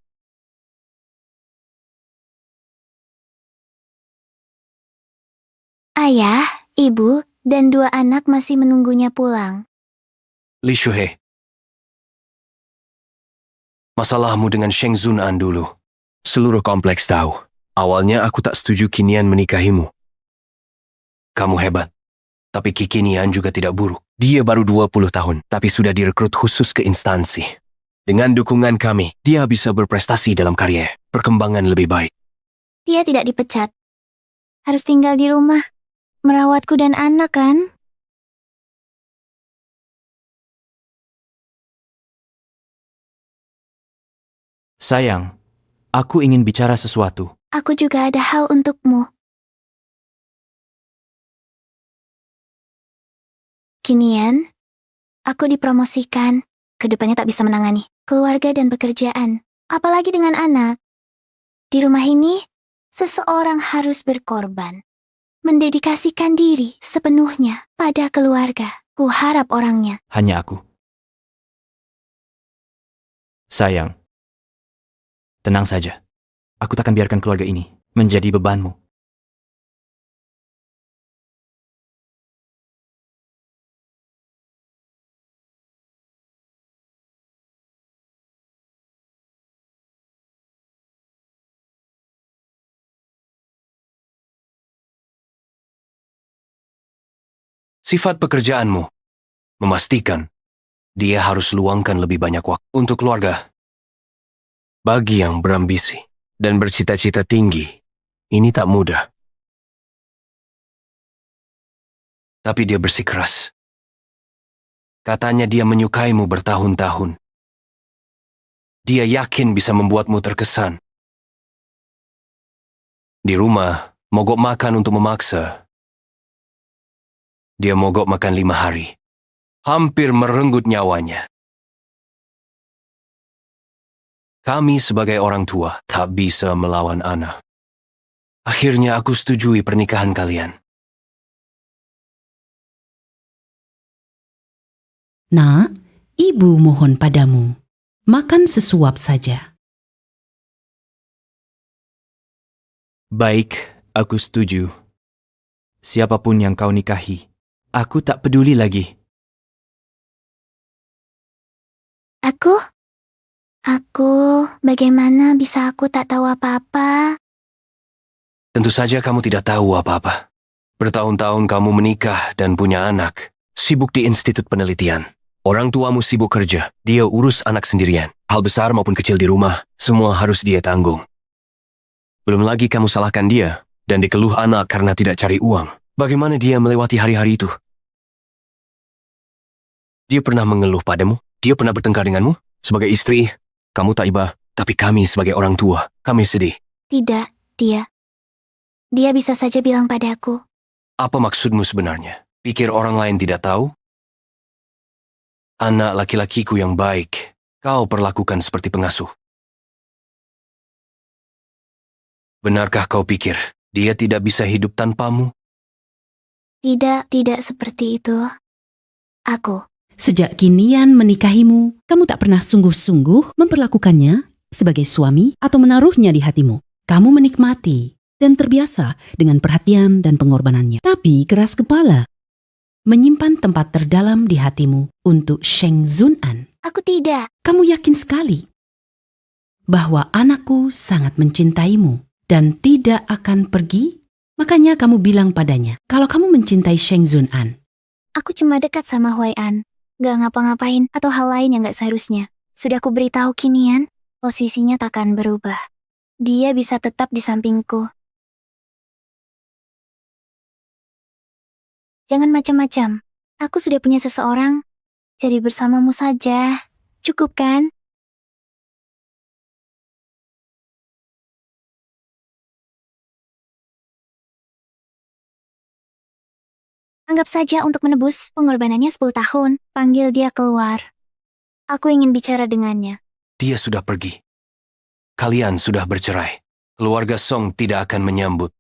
S3: Ayah, ibu, dan 2 anak masih menunggunya pulang.
S4: Li Shuhei. Masalahmu dengan Sheng Zunan dulu. Seluruh kompleks tahu. Awalnya aku tak setuju Kinian menikahimu. Kamu hebat. Tapi Kinian juga tidak buruk. Dia baru 20 tahun, tapi sudah direkrut khusus ke instansi. Dengan dukungan kami, dia bisa berprestasi dalam karya, perkembangan lebih baik.
S3: Dia tidak dipecat. Harus tinggal di rumah. Merawatku dan anak kan?
S1: Sayang, aku ingin bicara sesuatu.
S3: Aku juga ada hal untukmu. Kinian, aku dipromosikan. Kedepannya tak bisa menangani keluarga dan pekerjaan. Apalagi dengan anak. Di rumah ini, seseorang harus berkorban. Mendedikasikan diri sepenuhnya pada keluarga. Ku harap orangnya.
S1: Hanya aku. Sayang, tenang saja. Aku takkan biarkan keluarga ini menjadi bebanmu.
S4: Sifat pekerjaanmu memastikan dia harus luangkan lebih banyak waktu untuk keluarga. Bagi yang berambisi dan bercita-cita tinggi, ini tak mudah. Tapi dia bersikeras. Katanya dia menyukaimu bertahun-tahun. Dia yakin bisa membuatmu terkesan. Di rumah, mogok makan untuk memaksa. Dia mogok makan 5 hari. Hampir merenggut nyawanya. Kami sebagai orang tua tak bisa melawan anak. Akhirnya aku setujui pernikahan kalian.
S7: Nak, ibu mohon padamu. Makan sesuap saja.
S1: Baik, aku setuju. Siapapun yang kau nikahi, aku tak peduli lagi.
S3: Aku, bagaimana bisa aku tak tahu apa-apa?
S4: Tentu saja kamu tidak tahu apa-apa. Bertahun-tahun kamu menikah dan punya anak. Sibuk di institut penelitian. Orang tuamu sibuk kerja. Dia urus anak sendirian. Hal besar maupun kecil di rumah, semua harus dia tanggung. Belum lagi kamu salahkan dia dan dikeluh anak karena tidak cari uang. Bagaimana dia melewati hari-hari itu? Dia pernah mengeluh padamu? Dia pernah bertengkar denganmu? Sebagai istri, kamu tak iba, tapi kami sebagai orang tua, kami sedih.
S3: Tidak, dia. Dia bisa saja bilang padaku.
S4: Apa maksudmu sebenarnya? Pikir orang lain tidak tahu? Anak laki-lakiku yang baik, kau perlakukan seperti pengasuh. Benarkah kau pikir dia tidak bisa hidup tanpamu?
S3: Tidak seperti itu. Aku.
S7: Sejak Kinian menikahimu, kamu tak pernah sungguh-sungguh memperlakukannya sebagai suami atau menaruhnya di hatimu. Kamu menikmati dan terbiasa dengan perhatian dan pengorbanannya. Tapi keras kepala, menyimpan tempat terdalam di hatimu untuk Sheng Zunan.
S3: Aku tidak.
S7: Kamu yakin sekali bahwa anakku sangat mencintaimu dan tidak akan pergi? Makanya kamu bilang padanya kalau kamu mencintai Sheng Zunan.
S3: Aku cuma dekat sama Huai An. Gak ngapa-ngapain atau hal lain yang gak seharusnya. Sudah aku beritahu Kinian, posisinya takkan berubah. Dia bisa tetap di sampingku. Jangan macam-macam. Aku sudah punya seseorang. Jadi bersamamu saja. Cukup kan? Anggap saja untuk menebus pengorbanannya 10 tahun. Panggil dia keluar. Aku ingin bicara dengannya.
S4: Dia sudah pergi. Kalian sudah bercerai. Keluarga Song tidak akan menyambut.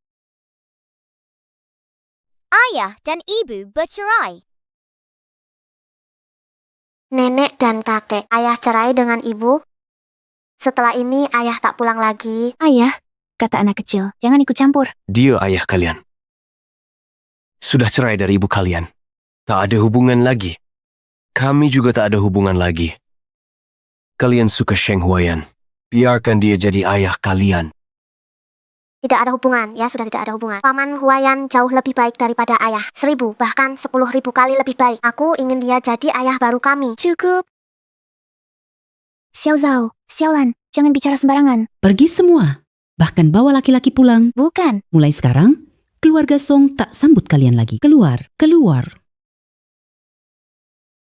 S5: Ayah dan ibu bercerai.
S6: Nenek dan kakek. Ayah cerai dengan ibu. Setelah ini ayah tak pulang lagi.
S3: Ayah, kata anak kecil, jangan ikut campur.
S4: Dia ayah kalian. Sudah cerai dari ibu kalian. Tak ada hubungan lagi. Kami juga tak ada hubungan lagi. Kalian suka Sheng Huayan. Biarkan dia jadi ayah kalian.
S6: Tidak ada hubungan, ya sudah tidak ada hubungan. Paman Huayan jauh lebih baik daripada ayah. 1000, bahkan 10.000 kali lebih baik. Aku ingin dia jadi ayah baru kami.
S3: Cukup. Xiao Zhao, Xiaolan, jangan bicara sembarangan.
S7: Pergi semua, bahkan bawa laki-laki pulang.
S3: Bukan.
S7: Mulai sekarang, keluarga Song tak sambut kalian lagi. Keluar, keluar.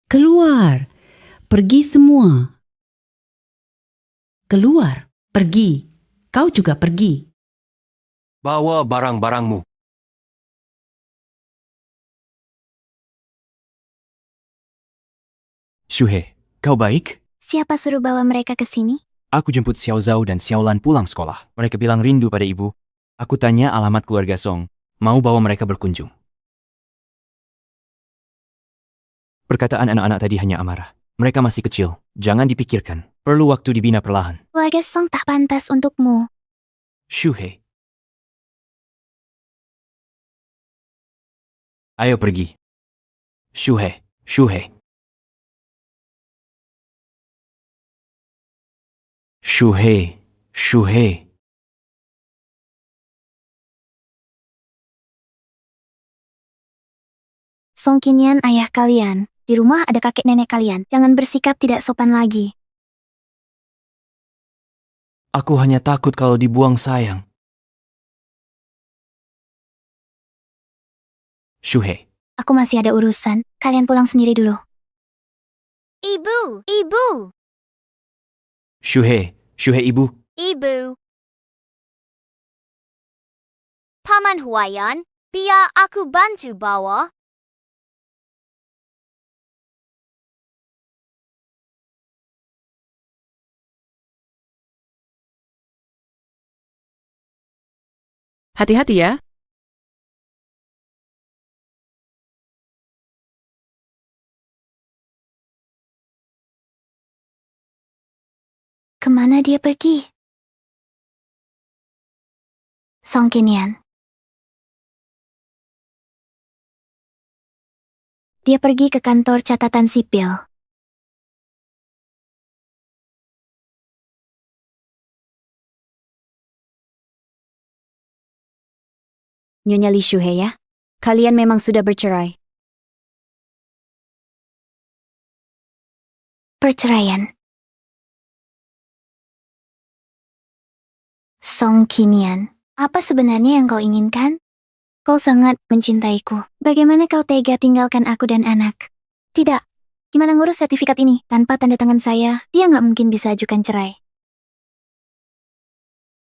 S7: Keluar. Pergi semua. Keluar, pergi. Kau juga pergi.
S4: Bawa barang-barangmu.
S1: Shuhei, kau baik?
S3: Siapa suruh bawa mereka ke sini?
S1: Aku jemput Xiao Zhao dan Xiaolan pulang sekolah. Mereka bilang rindu pada ibu. Aku tanya alamat keluarga Song. Mau bawa mereka berkunjung. Perkataan anak-anak tadi hanya amarah. Mereka masih kecil. Jangan dipikirkan. Perlu waktu dibina perlahan.
S3: Keluarga Song tak pantas untukmu.
S1: Shuhei. Ayo pergi. Shuhei, Shuhei. Shuhei, Shuhei.
S3: Song Qinian ayah kalian. Di rumah ada kakek nenek kalian. Jangan bersikap tidak sopan lagi.
S1: Aku hanya takut kalau dibuang sayang. Shuhei.
S3: Aku masih ada urusan. Kalian pulang sendiri dulu.
S5: Ibu, ibu,
S1: Shuhei, Shuhei ibu.
S5: ibu. Paman Huayan, biar aku bantu bawa.
S11: Hati-hati ya.
S3: Kemana dia pergi? Song Qinian. Dia pergi ke kantor catatan sipil.
S8: Nyonya Li Shuhei ya. Kalian memang sudah bercerai.
S3: Perceraian. Song Qinian, apa sebenarnya yang kau inginkan? Kau sangat mencintaiku. Bagaimana kau tega tinggalkan aku dan anak? Tidak, Gimana ngurus sertifikat ini? Tanpa tanda tangan saya, dia nggak mungkin bisa ajukan cerai.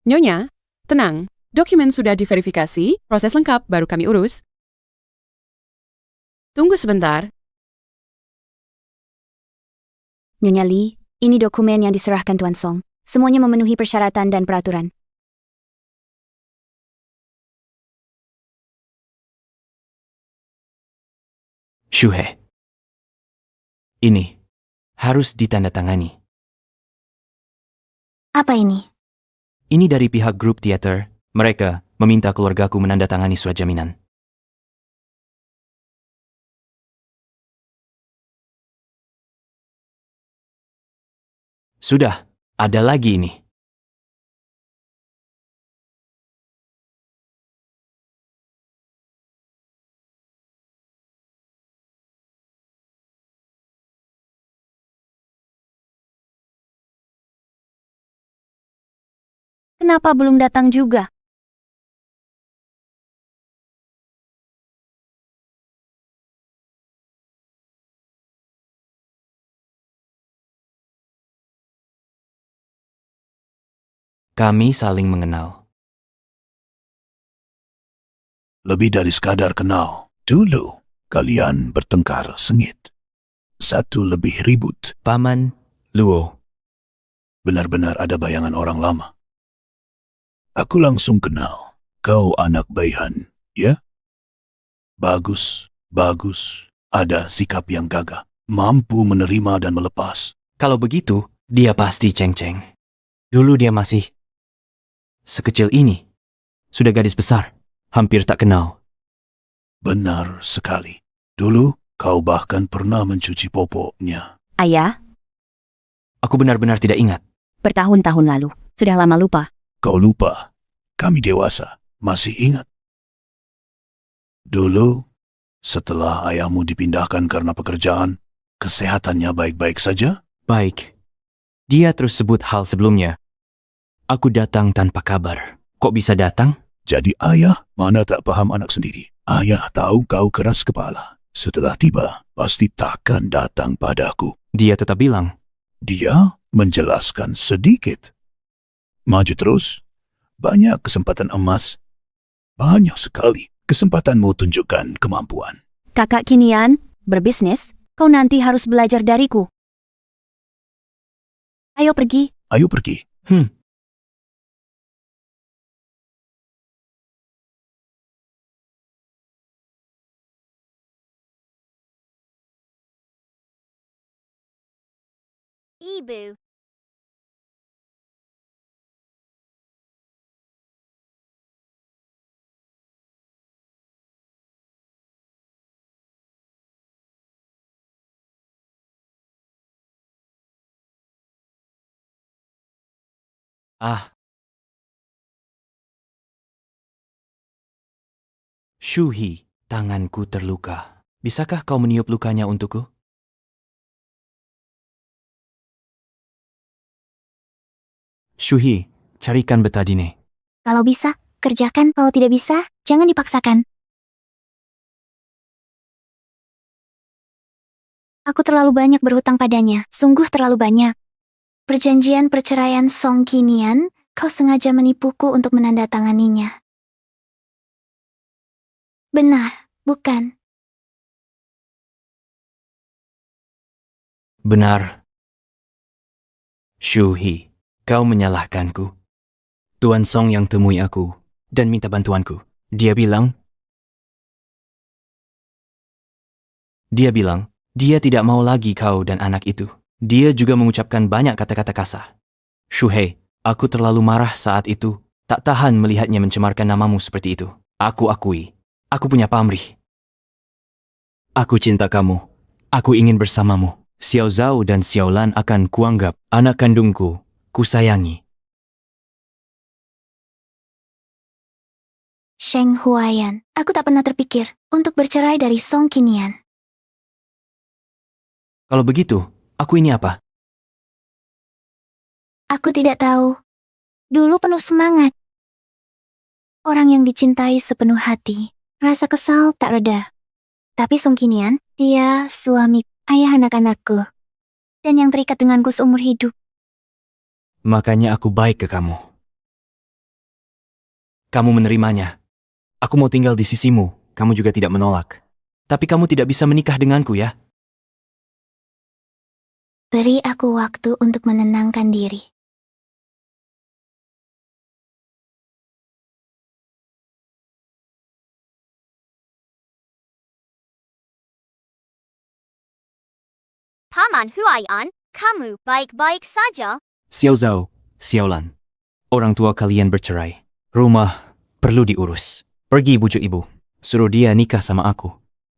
S11: Nyonya, tenang. Dokumen sudah diverifikasi, proses lengkap baru kami urus. Tunggu sebentar.
S8: Nyonya Lee, ini dokumen yang diserahkan Tuan Song. Semuanya memenuhi persyaratan dan peraturan.
S1: Shuhei. Ini harus ditandatangani.
S3: Apa ini?
S1: Ini dari pihak grup teater. Mereka meminta keluargaku menandatangani surat jaminan. Sudah, ada lagi ini.
S8: Kenapa belum datang juga?
S1: Kami saling mengenal.
S12: Lebih dari sekadar kenal. Dulu, kalian bertengkar sengit. Satu lebih ribut.
S1: Paman Luo.
S12: Benar-benar ada bayangan orang lama. Aku langsung kenal. Kau anak Baihan, ya? Bagus, bagus. Ada sikap yang gagah. Mampu menerima dan melepas.
S1: Kalau begitu, dia pasti ceng-ceng. Dulu dia masih sekecil ini. Sudah gadis besar. Hampir tak kenal.
S12: Benar sekali. Dulu, kau bahkan pernah mencuci popoknya.
S8: Ayah,
S1: Aku benar-benar tidak ingat.
S8: bertahun-tahun lalu. Sudah lama lupa.
S12: Kau lupa. Kami dewasa. Masih ingat. Dulu, setelah ayahmu dipindahkan karena pekerjaan, kesehatannya baik-baik saja?
S1: Baik. Dia terus sebut hal sebelumnya. Aku datang tanpa kabar. Kok bisa datang?
S12: Jadi ayah mana tak paham anak sendiri. Ayah tahu kau keras kepala. Setelah tiba, pasti takkan datang padaku.
S1: Dia tetap bilang.
S12: Dia menjelaskan sedikit. Maju terus. Banyak kesempatan emas. Banyak sekali kesempatanmu tunjukkan kemampuan.
S8: Kakak kinian, berbisnis, kau nanti harus belajar dariku. Ayo pergi.
S12: Ayo pergi.
S5: Ibu.
S1: Ah. Shuhei, tanganku terluka. Bisakah kau meniup lukanya untukku? Shuhei, carikan betadine.
S3: Kalau bisa, kerjakan. Kalau tidak bisa, jangan dipaksakan. Aku terlalu banyak berhutang padanya. Sungguh terlalu banyak. Perjanjian perceraian Song Qinian, kau sengaja menipuku untuk menandatanganinya. Benar, bukan?
S1: Benar. Shuhei, kau menyalahkanku. Tuan Song yang temui aku dan minta bantuanku. Dia bilang dia tidak mau lagi kau dan anak itu. Dia juga mengucapkan banyak kata-kata kasar. Shuhei, aku terlalu marah saat itu. Tak tahan melihatnya mencemarkan namamu seperti itu. Aku akui, aku punya pamrih. Aku cinta kamu. Aku ingin bersamamu. Xiao Zhao dan Xiao Lan akan kuanggap anak kandungku. Kusayangi.
S3: Sheng Huayan, aku tak pernah terpikir untuk bercerai dari Song Qinian.
S1: Kalau begitu, aku ini apa?
S3: Aku tidak tahu. Dulu penuh semangat. Orang yang dicintai sepenuh hati. Rasa kesal tak reda. Tapi Song Qinian, dia suamiku. ayah anak-anakku, dan yang terikat denganku seumur hidup.
S1: Makanya aku baik ke kamu. Kamu menerimanya. Aku mau tinggal di sisimu, kamu juga tidak menolak. Tapi kamu tidak bisa menikah denganku ya.
S3: Beri aku waktu untuk menenangkan diri.
S5: Paman Huai'an, kamu baik-baik saja?
S1: Xiao Zhao, Xiao Lan. Orang tua kalian bercerai. Rumah perlu diurus. Pergi bujuk ibu. Suruh dia nikah sama aku.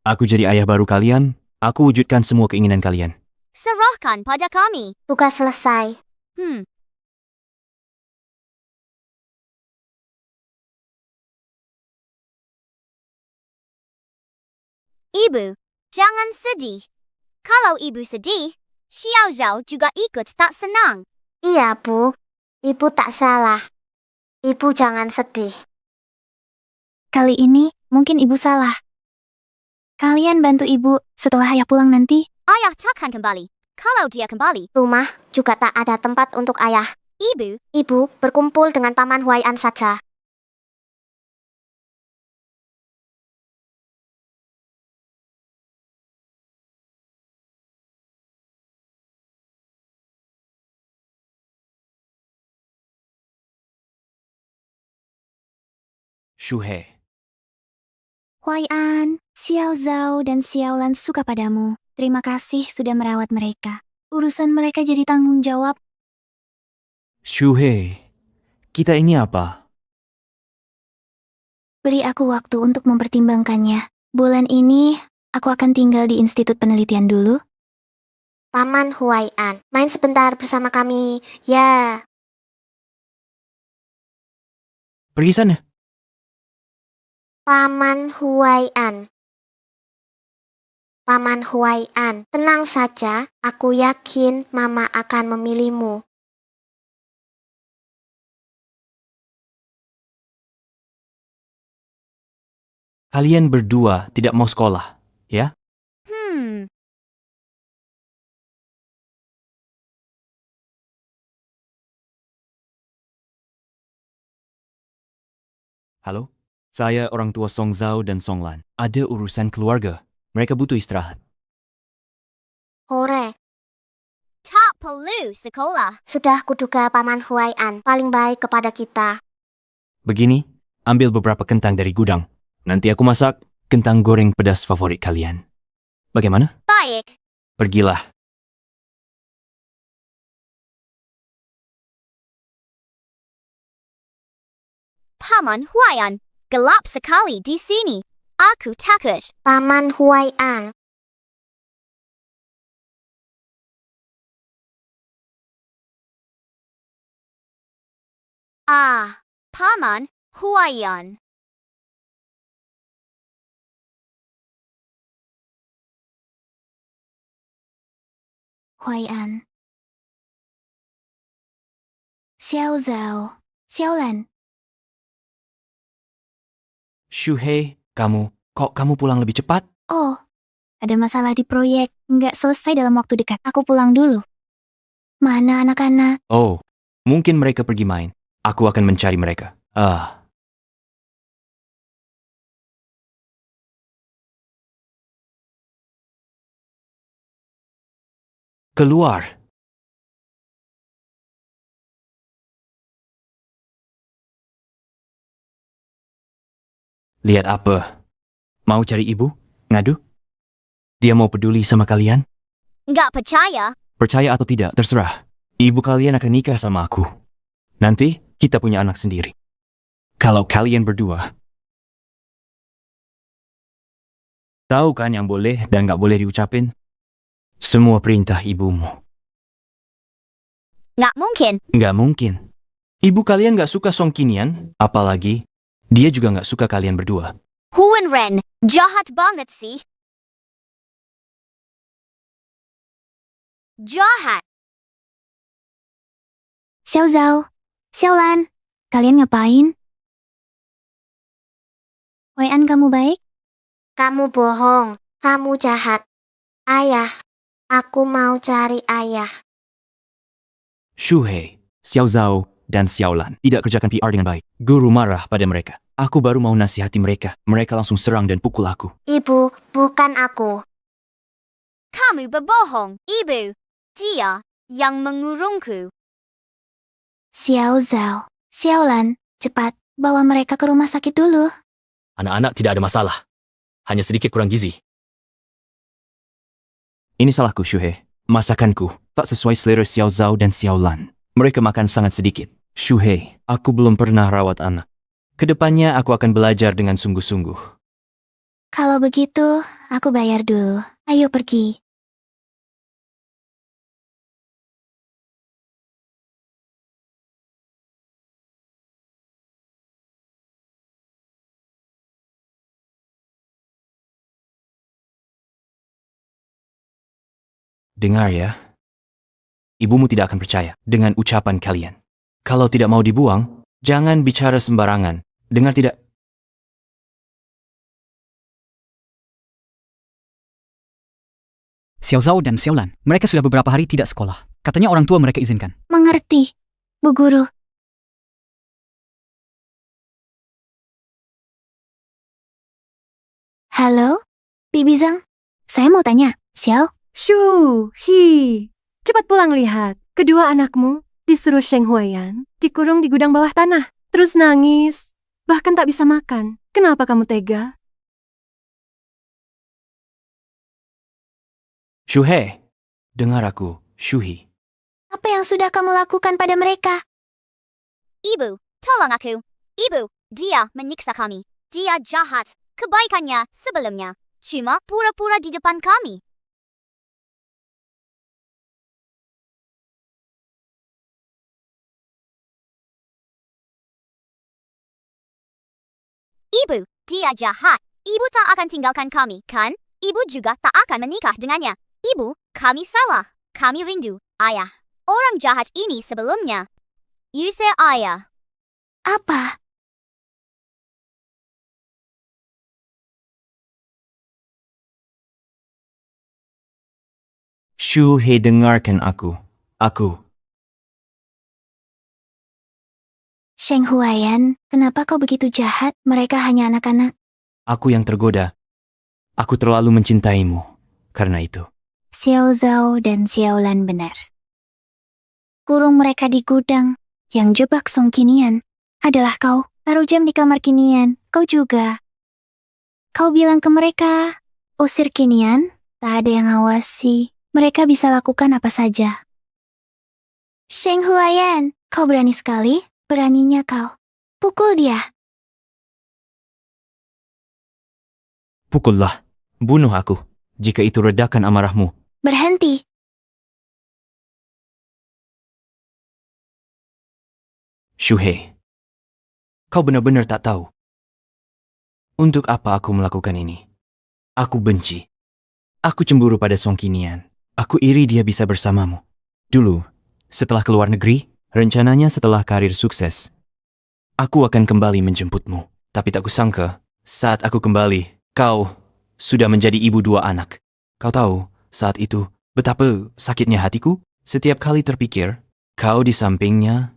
S1: Aku jadi ayah baru kalian. Aku wujudkan semua keinginan kalian.
S5: Serahkan pada kami.
S6: Tugas selesai.
S5: Ibu, jangan sedih. Kalau ibu sedih, Xiao Zhao juga ikut tak senang.
S6: Iya, Bu. Ibu tak salah. Ibu jangan sedih.
S3: Kali ini mungkin ibu salah. Kalian bantu ibu setelah ayah pulang nanti.
S5: Ayah takkan kembali. Kalau dia kembali,
S6: Rumah juga tak ada tempat untuk ayah. Ibu berkumpul dengan Paman Huai'an saja.
S1: Shuhei.
S3: Huai'an, Xiao Zhao dan Xiao Lan suka padamu. Terima kasih sudah merawat mereka. Urusan mereka jadi tanggung jawab.
S1: Shuhei. Kita ini apa?
S3: Beri aku waktu untuk mempertimbangkannya. Bulan ini, aku akan tinggal di Institut Penelitian dulu.
S6: Paman Huai'an, main sebentar bersama kami. Ya.
S1: Pergi sana.
S6: Paman Huai'an. Paman Huai'an, tenang saja. Aku yakin Mama akan memilihmu.
S1: Kalian berdua tidak mau sekolah, ya? Halo? Saya orang tua Song Zhao dan Song Lan. Ada urusan keluarga. Mereka butuh istirahat.
S6: Hore,
S5: tak perlu sekolah.
S6: sudah kuduga Paman Huai'an paling baik kepada kita.
S1: Begini, ambil beberapa kentang dari gudang. Nanti aku masak kentang goreng pedas favorit kalian. Bagaimana?
S5: Baik.
S1: Pergilah.
S5: Paman Huai'an, gelap sekali di sini. Aku takut.
S6: Paman Huai'an,
S5: Paman Huai'an.
S3: Huai'an. Xiao Zhao. Xiao Lan.
S1: Shuhei, kok kamu pulang lebih cepat?
S3: Oh, ada masalah di proyek. Nggak selesai dalam waktu dekat. Aku pulang dulu. Mana anak-anak?
S1: Oh, mungkin mereka pergi main. Aku akan mencari mereka. Keluar. Lihat apa? Mau cari ibu? Ngadu? Dia mau peduli sama kalian?
S5: Nggak percaya.
S1: Percaya atau tidak, terserah. Ibu kalian akan nikah sama aku. Nanti, kita punya anak sendiri. Kalau kalian berdua tahu kan yang boleh dan nggak boleh diucapin? Semua perintah ibumu.
S5: Nggak mungkin.
S1: Nggak mungkin. Ibu kalian nggak suka Song Qinian, apalagi dia juga nggak suka kalian berdua.
S5: Huan Ren, jahat banget sih. Jahat.
S3: Xiao Zhao. Xiao Lan. Kalian ngapain? Huai'an, kamu baik?
S6: kamu bohong. Kamu jahat. Ayah, Aku mau cari ayah.
S1: Shuhei, Xiao Zhao, dan Xiao Lan tidak kerjakan PR dengan baik. Guru marah pada mereka. Aku baru mau nasihati mereka. Mereka langsung serang dan pukul aku.
S6: Ibu, bukan aku.
S5: Kamu berbohong, Ibu. Dia yang mengurungku.
S3: Xiao Zhao, Xiao Lan, cepat bawa mereka ke rumah sakit dulu.
S2: Anak-anak tidak ada masalah. Hanya sedikit kurang gizi.
S1: Ini salahku, Shuhei. Masakanku tak sesuai selera Xiao Zhao dan Xiao Lan. Mereka makan sangat sedikit. Shuhei, aku belum pernah rawat anak. Kedepannya aku akan belajar dengan sungguh-sungguh.
S3: Kalau begitu, aku bayar dulu. Ayo pergi.
S1: Dengar ya. Ibumu tidak akan percaya dengan ucapan kalian. Kalau tidak mau dibuang, jangan bicara sembarangan. Dengar tidak?
S10: Xiao Zhao dan Xiao Lan, mereka sudah beberapa hari tidak sekolah. Katanya orang tua mereka izinkan.
S3: Mengerti, Bu Guru. Halo, Bibi Zhang. Saya mau tanya, Xiao,
S9: Shu, Hi. Cepat pulang lihat. Kedua anakmu disuruh Sheng Huaiyan dikurung di gudang bawah tanah. Terus nangis. Bahkan tak bisa makan. Kenapa kamu tega?
S1: Shuhei, dengar aku, Shuhi.
S3: apa yang sudah kamu lakukan pada mereka?
S5: Ibu, tolong aku. Ibu, dia menyiksa kami. Dia jahat. Kebaikannya sebelumnya cuma pura-pura di depan kami. Ibu, dia jahat. Ibu tak akan tinggalkan kami, kan? Ibu juga tak akan menikah dengannya. Ibu, kami salah. Kami rindu ayah. Orang jahat ini sebelumnya. Usir ayah.
S3: Apa?
S1: Shuhei, dengarkan aku.
S3: Sheng Huaiyan, kenapa kau begitu jahat? Mereka hanya anak-anak.
S1: Aku yang tergoda. Aku terlalu mencintaimu. Karena itu.
S3: Xiao Zhao dan Xiao Lan benar. Kurung mereka di gudang. Yang jebak Song Qinian adalah kau. Taruh jam di kamar Qinian. Kau juga. Kau bilang ke mereka, usir Qinian, tak ada yang ngawasi. Mereka bisa lakukan apa saja. Sheng Huaiyan, kau berani sekali. Beraninya kau. Pukul dia.
S1: Pukullah. Bunuh aku. Jika itu redakan amarahmu.
S3: Berhenti.
S1: Shuhei, kau benar-benar tak tahu. Untuk apa aku melakukan ini? Aku benci. Aku cemburu pada Song Qinian. Aku iri dia bisa bersamamu. Dulu, setelah keluar negeri, rencananya setelah karir sukses, aku akan kembali menjemputmu. Tapi tak kusangka, saat aku kembali, kau sudah menjadi ibu 2 anak. Kau tahu, saat itu, betapa sakitnya hatiku? Setiap kali terpikir, kau di sampingnya,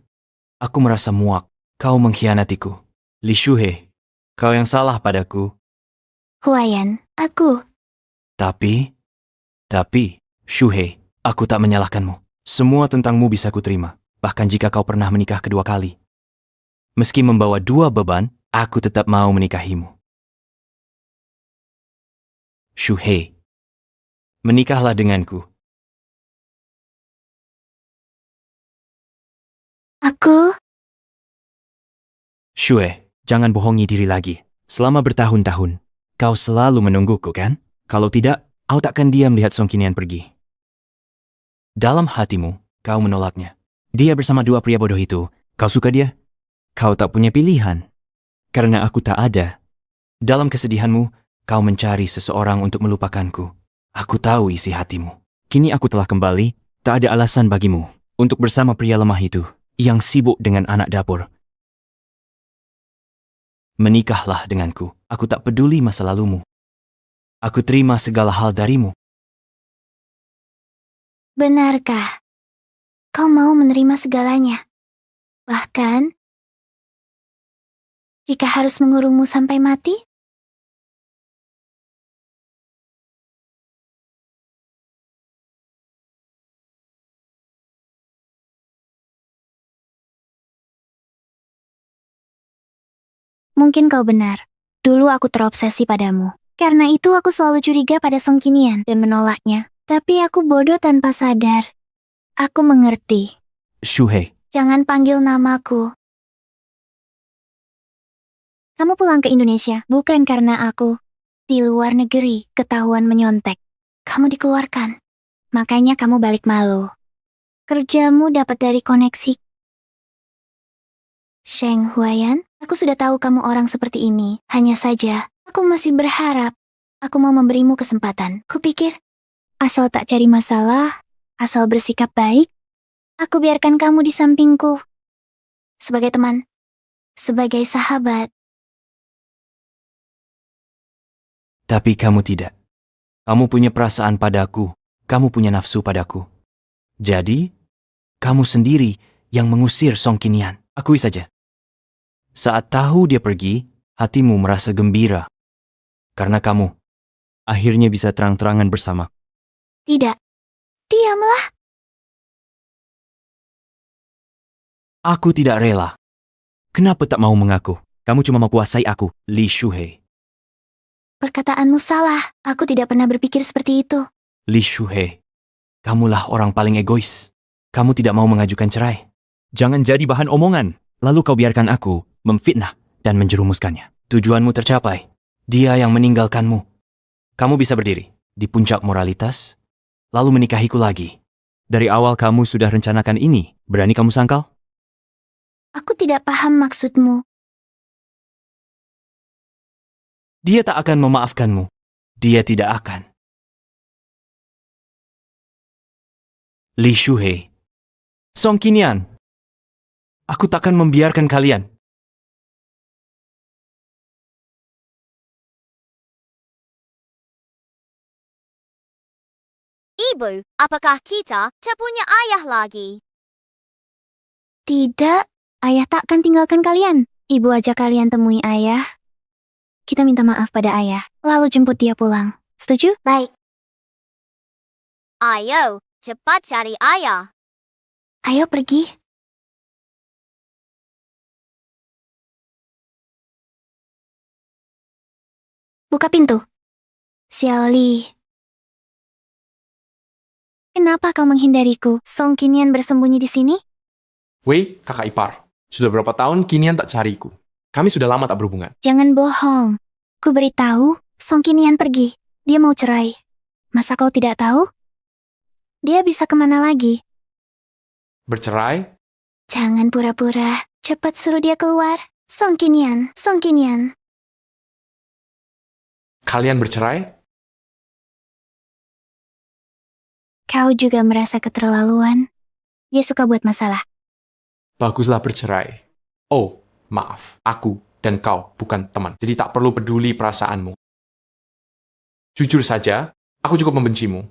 S1: aku merasa muak. Kau mengkhianatiku. Li Shuhei, kau yang salah padaku.
S3: Huaiyan, aku.
S1: Tapi, Shuhei, aku tak menyalahkanmu. Semua tentangmu bisa kuterima. Bahkan jika kau pernah menikah kedua kali. Meski membawa 2 beban, aku tetap mau menikahimu. Shuhei, menikahlah denganku.
S3: Aku.
S1: Shuhei, jangan bohongi diri lagi. Selama bertahun-tahun, kau selalu menungguku, kan? Kalau tidak, kau takkan diam melihat Song Qinian pergi. Dalam hatimu, kau menolaknya. Dia bersama 2 pria bodoh itu. Kau suka dia? Kau tak punya pilihan. Karena aku tak ada. Dalam kesedihanmu, kau mencari seseorang untuk melupakanku. Aku tahu isi hatimu. Kini aku telah kembali, tak ada alasan bagimu untuk bersama pria lemah itu yang sibuk dengan anak dapur. Menikahlah denganku. Aku tak peduli masa lalumu. Aku terima segala hal darimu.
S3: Benarkah kau mau menerima segalanya? Bahkan, jika harus mengurungmu sampai mati? Mungkin kau benar. Dulu aku terobsesi padamu. Karena itu aku selalu curiga pada Song Qinian dan menolaknya. Tapi aku bodoh tanpa sadar. Aku mengerti.
S1: Shuhei,
S3: Jangan panggil namaku. Kamu pulang ke Indonesia bukan karena aku. Di luar negeri ketahuan menyontek. Kamu dikeluarkan. Makanya kamu balik malu. Kerjamu dapat dari koneksi. Sheng Huayan, aku sudah tahu kamu orang seperti ini. Hanya saja, aku masih berharap. Aku mau memberimu kesempatan. Kupikir, asal tak cari masalah, asal bersikap baik, aku biarkan kamu di sampingku. Sebagai teman, sebagai sahabat.
S1: tapi kamu tidak. Kamu punya perasaan padaku, kamu punya nafsu padaku. Jadi, kamu sendiri yang mengusir Song Qinian. Akui saja. Saat tahu dia pergi, hatimu merasa gembira. Karena kamu akhirnya bisa terang-terangan bersama.
S3: Tidak. Diamlah.
S1: Aku tidak rela. Kenapa tak mau mengaku? Kamu cuma mau kuasai aku, Li Shuhei.
S3: Perkataanmu salah. Aku tidak pernah berpikir seperti itu.
S1: Li Shuhei, kamulah orang paling egois. Kamu tidak mau mengajukan cerai. Jangan jadi bahan omongan. Lalu kau biarkan aku memfitnah dan menjerumuskannya. Tujuanmu tercapai. Dia yang meninggalkanmu. Kamu bisa berdiri di puncak moralitas, lalu menikahiku lagi. Dari awal kamu sudah rencanakan ini. Berani kamu sangkal?
S3: Aku tidak paham maksudmu.
S1: Dia tak akan memaafkanmu. Dia tidak akan. Li Shuhei, Song Qinian, aku takkan membiarkan kalian.
S5: Ibu, apakah kita tak punya ayah lagi?
S3: Tidak, ayah tak akan tinggalkan kalian. Ibu ajak kalian temui ayah. Kita minta maaf pada ayah, lalu jemput dia pulang. Setuju?
S6: Baik.
S5: Ayo, cepat cari ayah.
S3: Ayo pergi. Buka pintu. Xiaoli. Kenapa kau menghindariku? Song Qinian bersembunyi di sini?
S13: Wei, kakak ipar. Sudah berapa tahun Qinian tak cariku? Kami sudah lama tak berhubungan.
S3: Jangan bohong. Ku beritahu, Song Qinian pergi. Dia mau cerai. Masa kau tidak tahu? Dia bisa kemana lagi?
S13: Bercerai?
S3: Jangan pura-pura. Cepat suruh dia keluar. Song Qinian, Song Qinian.
S13: Kalian bercerai?
S3: Kau juga merasa keterlaluan. Dia suka buat masalah.
S13: Baguslah bercerai. Oh, maaf. Aku dan kau bukan teman. Jadi tak perlu peduli perasaanmu. Jujur saja, aku cukup membencimu.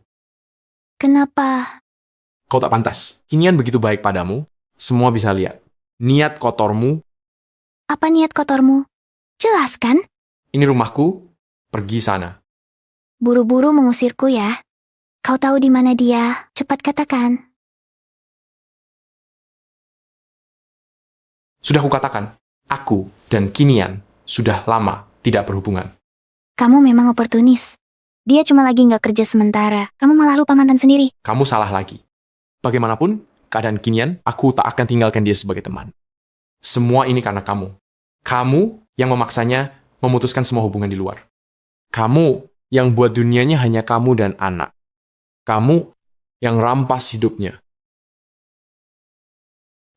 S3: Kenapa?
S13: Kau tak pantas. Qinian begitu baik padamu. Semua bisa lihat. Niat kotormu.
S3: Apa niat kotormu? Jelaskan.
S13: Ini rumahku. Pergi sana.
S3: Buru-buru mengusirku ya. Kau tahu di mana dia? Cepat katakan.
S13: Sudah kukatakan, aku dan Qinian sudah lama tidak berhubungan.
S3: Kamu memang oportunis. Dia cuma lagi nggak kerja sementara. Kamu malah lupa mantan sendiri.
S13: Kamu salah lagi. Bagaimanapun, keadaan Qinian, aku tak akan tinggalkan dia sebagai teman. Semua ini karena kamu. Kamu yang memaksanya memutuskan semua hubungan di luar. Kamu yang buat dunianya hanya kamu dan anak. Kamu yang rampas hidupnya.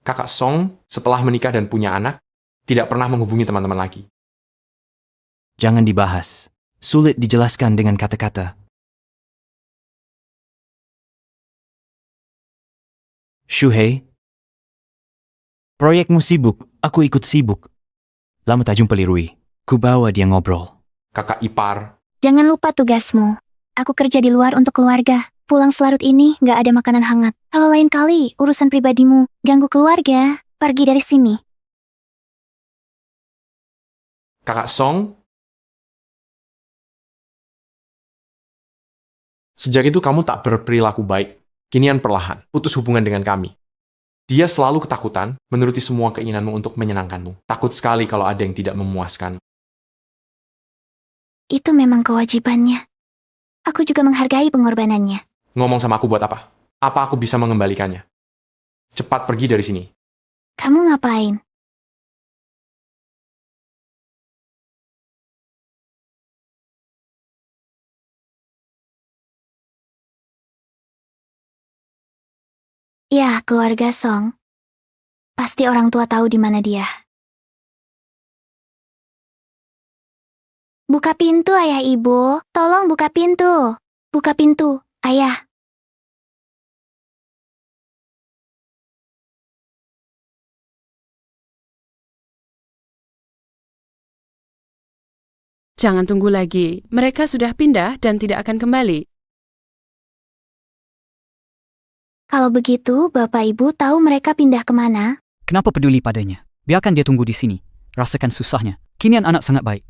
S13: Kakak Song setelah menikah dan punya anak, tidak pernah menghubungi teman-teman lagi.
S1: Jangan dibahas. Sulit dijelaskan dengan kata-kata. Shuhei, proyekmu sibuk, aku ikut sibuk. Lama tak jumpa Li Rui. Ku bawa dia ngobrol.
S13: Kakak ipar,
S3: Jangan lupa tugasmu. Aku kerja di luar untuk keluarga. pulang selarut ini nggak ada makanan hangat. Kalau lain kali urusan pribadimu ganggu keluarga, pergi dari sini.
S13: Kakak Song, sejak itu kamu tak berperilaku baik. Kinian perlahan, putus hubungan dengan kami. Dia selalu ketakutan, menuruti semua keinginanmu untuk menyenangkanmu. Takut sekali kalau ada yang tidak memuaskan.
S3: Itu memang kewajibannya. Aku juga menghargai pengorbanannya.
S13: Ngomong sama aku buat apa? Apa aku bisa mengembalikannya? Cepat pergi dari sini.
S3: Kamu ngapain? Ya, keluarga Song. Pasti orang tua tahu di mana dia. Buka pintu, ayah ibu. Tolong buka pintu. Buka pintu, ayah.
S11: Jangan tunggu lagi. Mereka sudah pindah dan tidak akan kembali.
S3: Kalau begitu, Bapak Ibu tahu mereka pindah kemana?
S10: Kenapa peduli padanya? Biarkan dia tunggu di sini. Rasakan susahnya. Kinian anak sangat baik.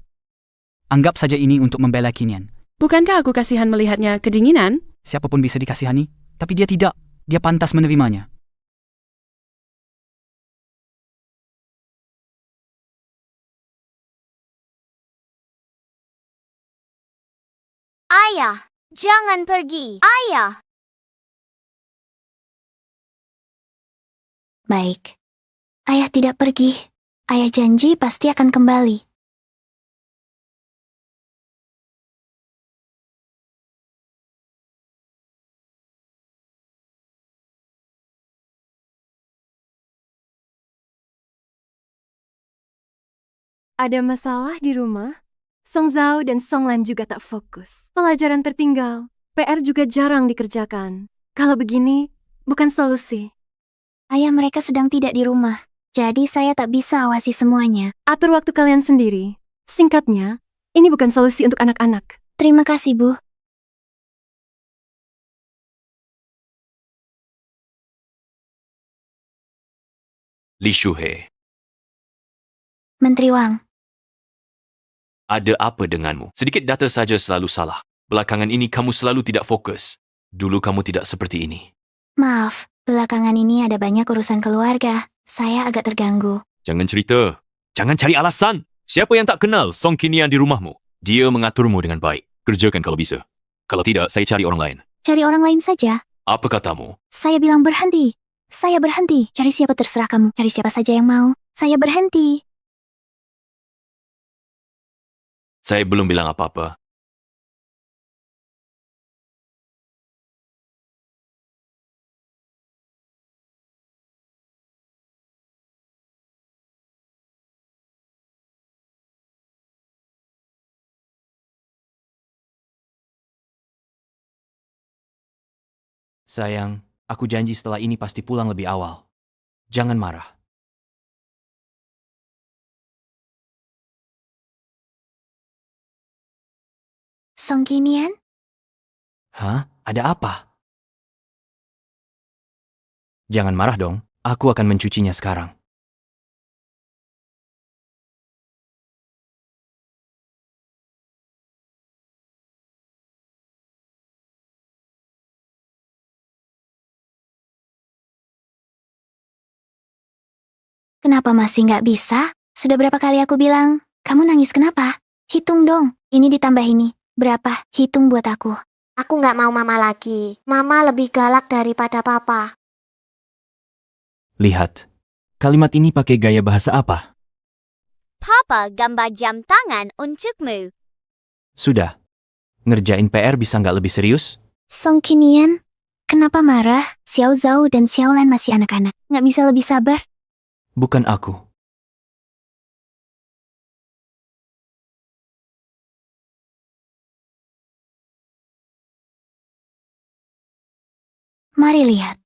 S10: Anggap saja ini untuk membela Kinian.
S11: Bukankah aku kasihan melihatnya kedinginan?
S10: Siapapun bisa dikasihani, tapi dia tidak. Dia pantas menerimanya.
S5: Ayah, jangan pergi. Ayah.
S3: Baik. Ayah tidak pergi. Ayah janji pasti akan kembali.
S9: Ada masalah di rumah? Song Zhao dan Song Lan juga tak fokus. Pelajaran tertinggal. PR juga jarang dikerjakan. Kalau begini, bukan solusi.
S3: Ayah mereka sedang tidak di rumah. Jadi saya tak bisa awasi semuanya.
S9: Atur waktu kalian sendiri. Singkatnya, ini bukan solusi untuk anak-anak.
S3: Terima kasih, Bu.
S1: Li Shuhei,
S3: Menteri Wang.
S1: ada apa denganmu? Sedikit data saja selalu salah. Belakangan ini kamu selalu tidak fokus. Dulu kamu tidak seperti ini.
S3: Maaf, belakangan ini ada banyak urusan keluarga. Saya agak terganggu.
S1: Jangan cerita. Jangan cari alasan. Siapa yang tak kenal Song Kinian di rumahmu? Dia mengaturmu dengan baik. Kerjakan kalau bisa. Kalau tidak, saya cari orang lain.
S3: Cari orang lain saja.
S1: Apa katamu?
S3: Saya bilang berhenti. Saya berhenti. Cari siapa terserah kamu. Cari siapa saja yang mau. Saya berhenti.
S1: Saya belum bilang apa-apa. Sayang, aku janji setelah ini pasti pulang lebih awal. Jangan marah.
S3: Song Kinian?
S1: Hah? Ada apa? Jangan marah dong. Aku akan mencucinya sekarang.
S3: Kenapa masih nggak bisa? Sudah berapa kali aku bilang, kamu nangis kenapa? Hitung dong, ini ditambah ini. Berapa? Hitung buat aku.
S6: Aku nggak mau mama lagi. Mama lebih galak daripada papa.
S1: Lihat. Kalimat ini pakai gaya bahasa apa?
S5: Papa gambar jam tangan untukmu.
S1: Sudah. Ngerjain PR bisa nggak lebih serius?
S3: Song Kinian, kenapa marah? Xiao Zhao dan Xiao Lan masih anak-anak. Nggak bisa lebih sabar?
S1: Bukan aku.
S3: Mari lihat.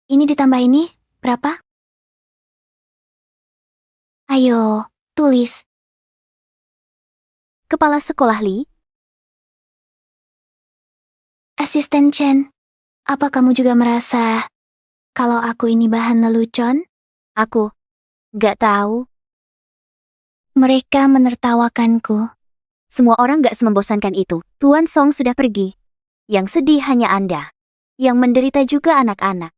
S3: Ini ditambah ini, berapa? Ayo, tulis.
S8: Kepala sekolah Li,
S3: Asisten Chen, apa kamu juga merasa kalau aku ini bahan lelucon?
S8: Aku gak tahu.
S3: Mereka menertawakanku.
S8: Semua orang gak semembosankan itu. Tuan Song sudah pergi. Yang sedih hanya Anda. Yang menderita juga anak-anak.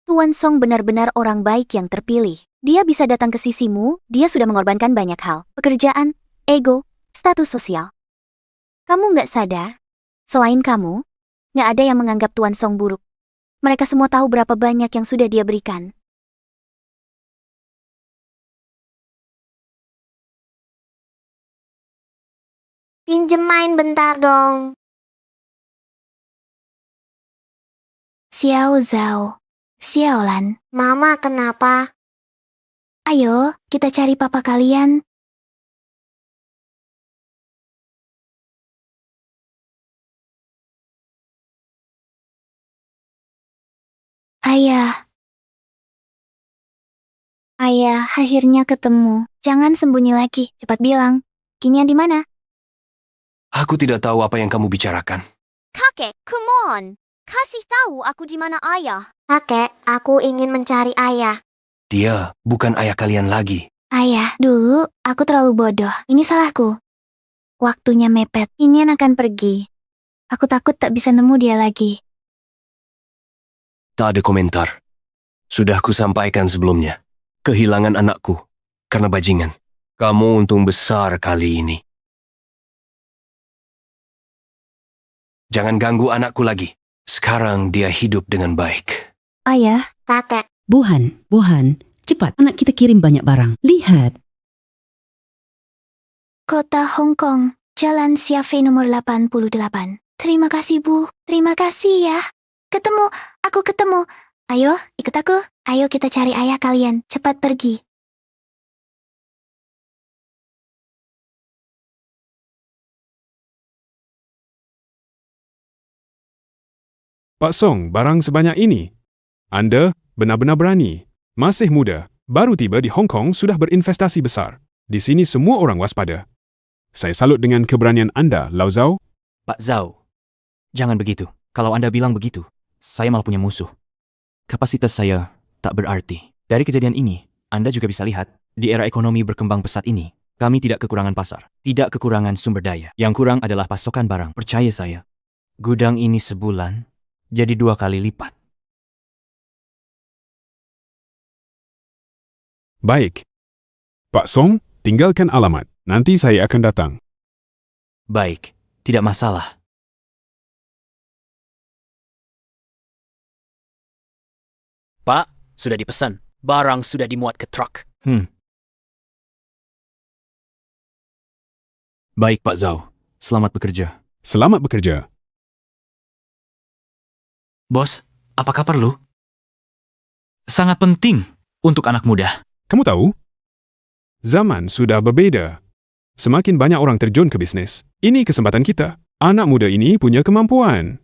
S8: Tuan Song benar-benar orang baik yang terpilih. Dia bisa datang ke sisimu, dia sudah mengorbankan banyak hal. Pekerjaan, ego, status sosial. Kamu gak sadar? Selain kamu, gak ada yang menganggap Tuan Song buruk. Mereka semua tahu berapa banyak yang sudah dia berikan.
S6: Pinjem main bentar dong.
S3: Xiao Zhao, Xiaolan,
S6: Mama kenapa?
S3: ayo kita cari papa kalian. Ayah. Ayah, akhirnya ketemu. Jangan sembunyi lagi. Cepat bilang. Kinian di mana?
S4: Aku tidak tahu apa yang kamu bicarakan.
S5: Kakek, come on. Kasih tahu aku di mana ayah.
S6: Kakek, aku ingin mencari ayah.
S4: Dia bukan ayah kalian lagi.
S3: Ayah, dulu aku terlalu bodoh. Ini salahku. Waktunya mepet. Kinian akan pergi. Aku takut tak bisa nemu dia lagi.
S4: Tak ada komentar. Sudah kusampaikan sebelumnya. Kehilangan anakku karena bajingan. Kamu untung besar kali ini. Jangan ganggu anakku lagi. Sekarang dia hidup dengan baik.
S7: Ayah,
S6: Kakek,
S7: Bohan, cepat, anak kita kirim banyak barang. Lihat,
S3: Kota Hong Kong, Jalan Xiafei nomor 88. Terima kasih, Bu. Terima kasih ya. Ketemu, aku ketemu. Ayo, ikut aku. Ayo kita cari ayah kalian. Cepat pergi.
S14: Pak Song, barang sebanyak ini. Anda benar-benar berani. Masih muda, baru tiba di Hong Kong sudah berinvestasi besar. Di sini semua orang waspada. Saya salut dengan keberanian Anda, Lau Zhao.
S1: Pak Zhao, jangan begitu. Kalau Anda bilang begitu, saya malah punya musuh. Kapasitas saya tak berarti. Dari kejadian ini, Anda juga bisa lihat, di era ekonomi berkembang pesat ini, kami tidak kekurangan pasar, tidak kekurangan sumber daya. Yang kurang adalah pasokan barang. Percaya saya, gudang ini sebulan jadi 2 kali lipat.
S14: Baik. Pak Song, tinggalkan alamat. Nanti saya akan datang.
S1: Baik, tidak masalah.
S2: Pak, sudah dipesan. Barang sudah dimuat ke truk.
S1: Baik Pak Zhao, selamat bekerja.
S14: Selamat bekerja.
S2: Bos, apakah perlu? Sangat penting untuk anak muda.
S14: Kamu tahu? Zaman sudah berbeda. Semakin banyak orang terjun ke bisnis. Ini kesempatan kita. Anak muda ini punya kemampuan.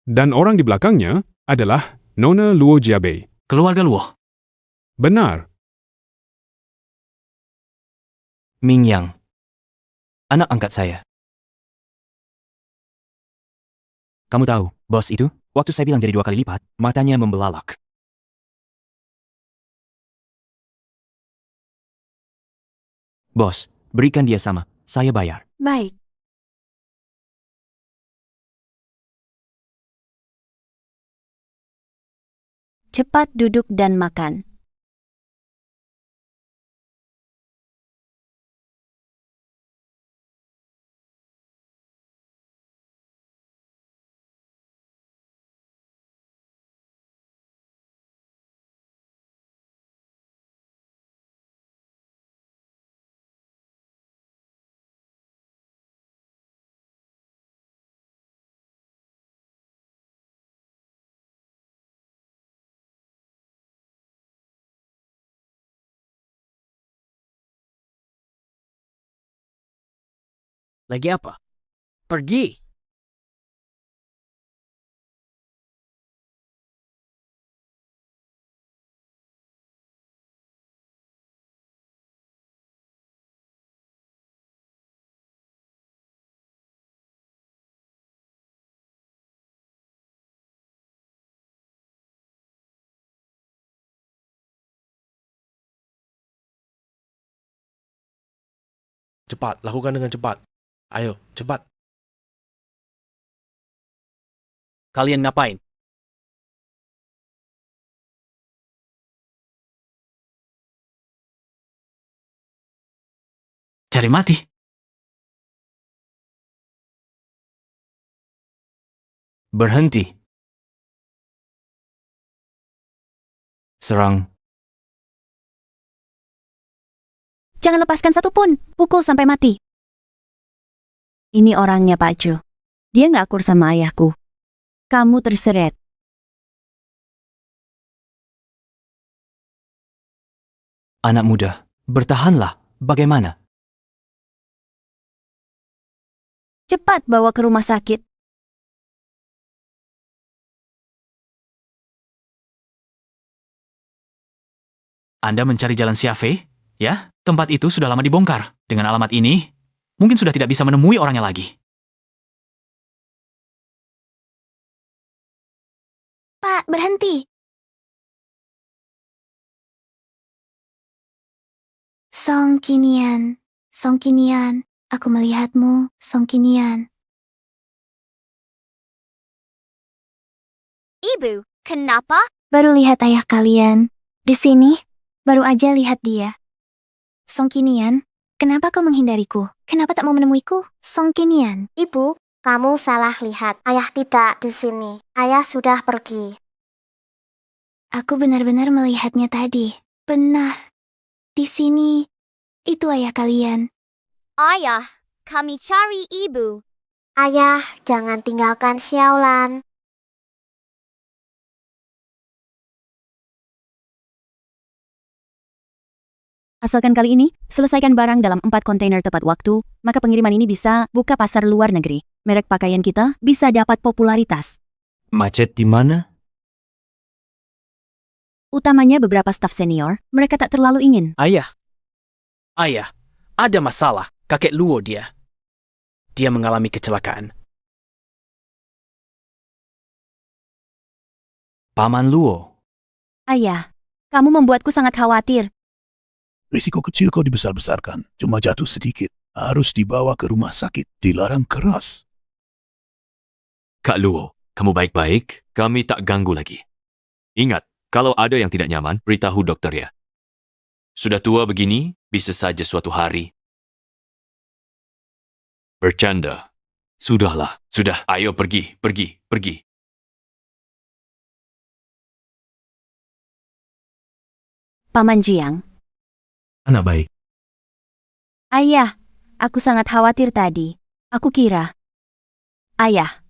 S14: Dan orang di belakangnya adalah Nona Luo Jiabei.
S2: Keluarga Luo.
S14: Benar.
S1: Ming Yang, anak angkat saya. Kamu tahu, bos itu, waktu saya bilang jadi 2 kali lipat, matanya membelalak. Bos, berikan dia sama, saya bayar.
S9: Baik.
S8: Cepat duduk dan makan.
S2: Lagi apa? Pergi.
S15: Cepat, lakukan dengan cepat. Ayo, cepat.
S2: Kalian ngapain? Cari mati.
S1: Berhenti. Serang.
S8: Jangan lepaskan satu pun. Pukul sampai mati. Ini orangnya, Pak Jo. Dia nggak akur sama ayahku. Kamu terseret.
S1: Anak muda, bertahanlah. Bagaimana?
S8: Cepat bawa ke rumah sakit.
S2: Anda mencari jalan Siafe? Ya, tempat itu sudah lama dibongkar. Dengan alamat ini, mungkin sudah tidak bisa menemui orangnya lagi.
S3: Pak, berhenti. Song Kinian, aku melihatmu, Song Kinian.
S5: Ibu, kenapa?
S3: Baru lihat ayah kalian. Di sini, baru aja lihat dia. Song Kinian, kenapa kau menghindariku? Kenapa tak mau menemuiku? Song Kinian.
S6: Ibu, kamu salah lihat. Ayah tidak di sini. Ayah sudah pergi.
S3: Aku benar-benar melihatnya tadi. Benar. Di sini, itu ayah kalian.
S5: Ayah, kami cari ibu.
S6: Ayah, jangan tinggalkan Xiaolan.
S8: Asalkan kali ini, selesaikan barang dalam 4 kontainer tepat waktu, maka pengiriman ini bisa buka pasar luar negeri. Merek pakaian kita bisa dapat popularitas.
S1: Macet di mana?
S8: Utamanya beberapa staf senior, mereka tak terlalu ingin.
S2: Ayah, ada masalah. Kakek Luo dia. Dia mengalami kecelakaan.
S1: Paman Luo.
S8: Ayah, kamu membuatku sangat khawatir.
S12: Risiko kecil kau dibesar-besarkan. Cuma jatuh sedikit. Harus dibawa ke rumah sakit. Dilarang keras.
S16: Kak Luo, kamu baik-baik? Kami tak ganggu lagi. Ingat, kalau ada yang tidak nyaman, beritahu dokter ya. Sudah tua begini, bisa saja suatu hari. Bercanda. Sudahlah, sudah. Ayo pergi.
S8: Paman Jiang.
S17: Anak baik.
S8: Ayah, aku sangat khawatir tadi. Aku kira. Ayah.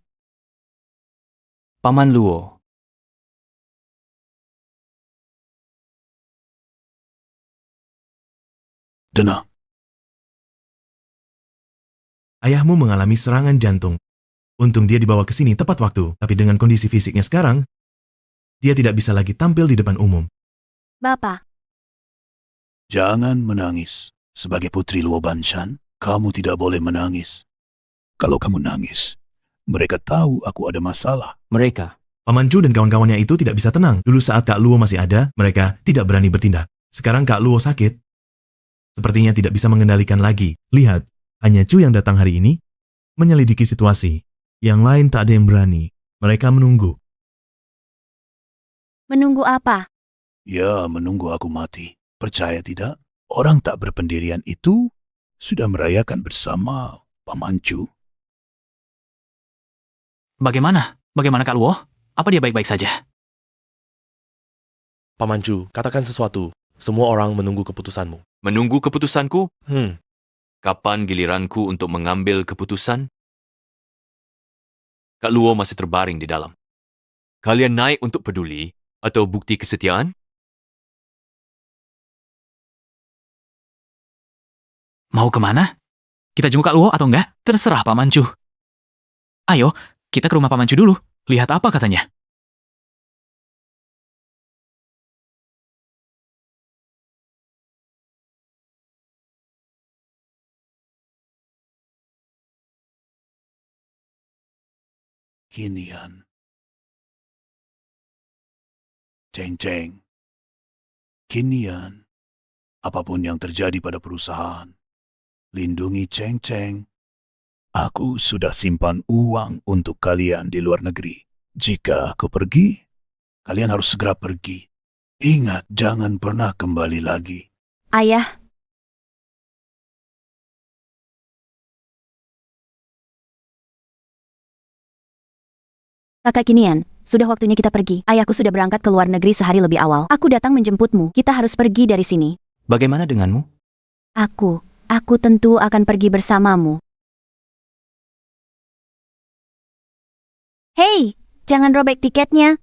S1: Paman Luo.
S12: Tenang.
S17: Ayahmu mengalami serangan jantung. Untung dia dibawa ke sini tepat waktu, tapi dengan kondisi fisiknya sekarang, dia tidak bisa lagi tampil di depan umum.
S8: Bapak.
S12: Jangan menangis. Sebagai putri Luo Banshan, kamu tidak boleh menangis. Kalau kamu nangis, mereka tahu aku ada masalah.
S1: Mereka.
S17: Paman Chu dan kawan-kawannya itu tidak bisa tenang. Dulu saat Kak Luo masih ada, mereka tidak berani bertindak. Sekarang Kak Luo sakit. Sepertinya tidak bisa mengendalikan lagi. Lihat, hanya Chu yang datang hari ini menyelidiki situasi. Yang lain tak ada yang berani. Mereka menunggu.
S8: Menunggu apa?
S12: Ya, menunggu aku mati. Percaya tidak? Orang tak berpendirian itu sudah merayakan bersama Paman Chu.
S2: Bagaimana? Bagaimana Kak Luo? Apa dia baik-baik saja?
S15: Paman Chu, katakan sesuatu. Semua orang menunggu keputusanmu.
S16: Menunggu keputusanku? Kapan giliranku untuk mengambil keputusan? Kak Luo masih terbaring di dalam. Kalian naik untuk peduli atau bukti kesetiaan?
S2: Mau kemana? Kita jenguk Kak Luo atau enggak? Terserah Paman Chu. Ayo, kita ke rumah Paman Chu dulu. Lihat apa katanya.
S12: Kinian. Ceng-ceng. Kinian. Apapun yang terjadi pada perusahaan, lindungi Cheng Cheng. Aku sudah simpan uang untuk kalian di luar negeri. Jika aku pergi, kalian harus segera pergi. Ingat, jangan pernah kembali lagi.
S8: Ayah, Kakak Kinian, sudah waktunya kita pergi. Ayahku sudah berangkat ke luar negeri sehari lebih awal. Aku datang menjemputmu. Kita harus pergi dari sini.
S1: Bagaimana denganmu?
S8: Aku tentu akan pergi bersamamu. Hei, jangan robek tiketnya.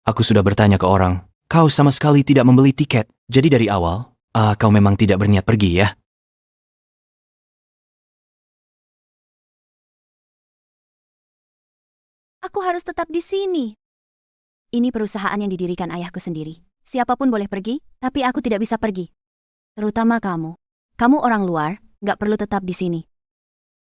S1: Aku sudah bertanya ke orang. Kau sama sekali tidak membeli tiket. Jadi dari awal, kau memang tidak berniat pergi ya?
S8: Aku harus tetap di sini. Ini perusahaan yang didirikan ayahku sendiri. Siapapun boleh pergi, tapi aku tidak bisa pergi. Terutama kamu. Kamu orang luar, gak perlu tetap di sini.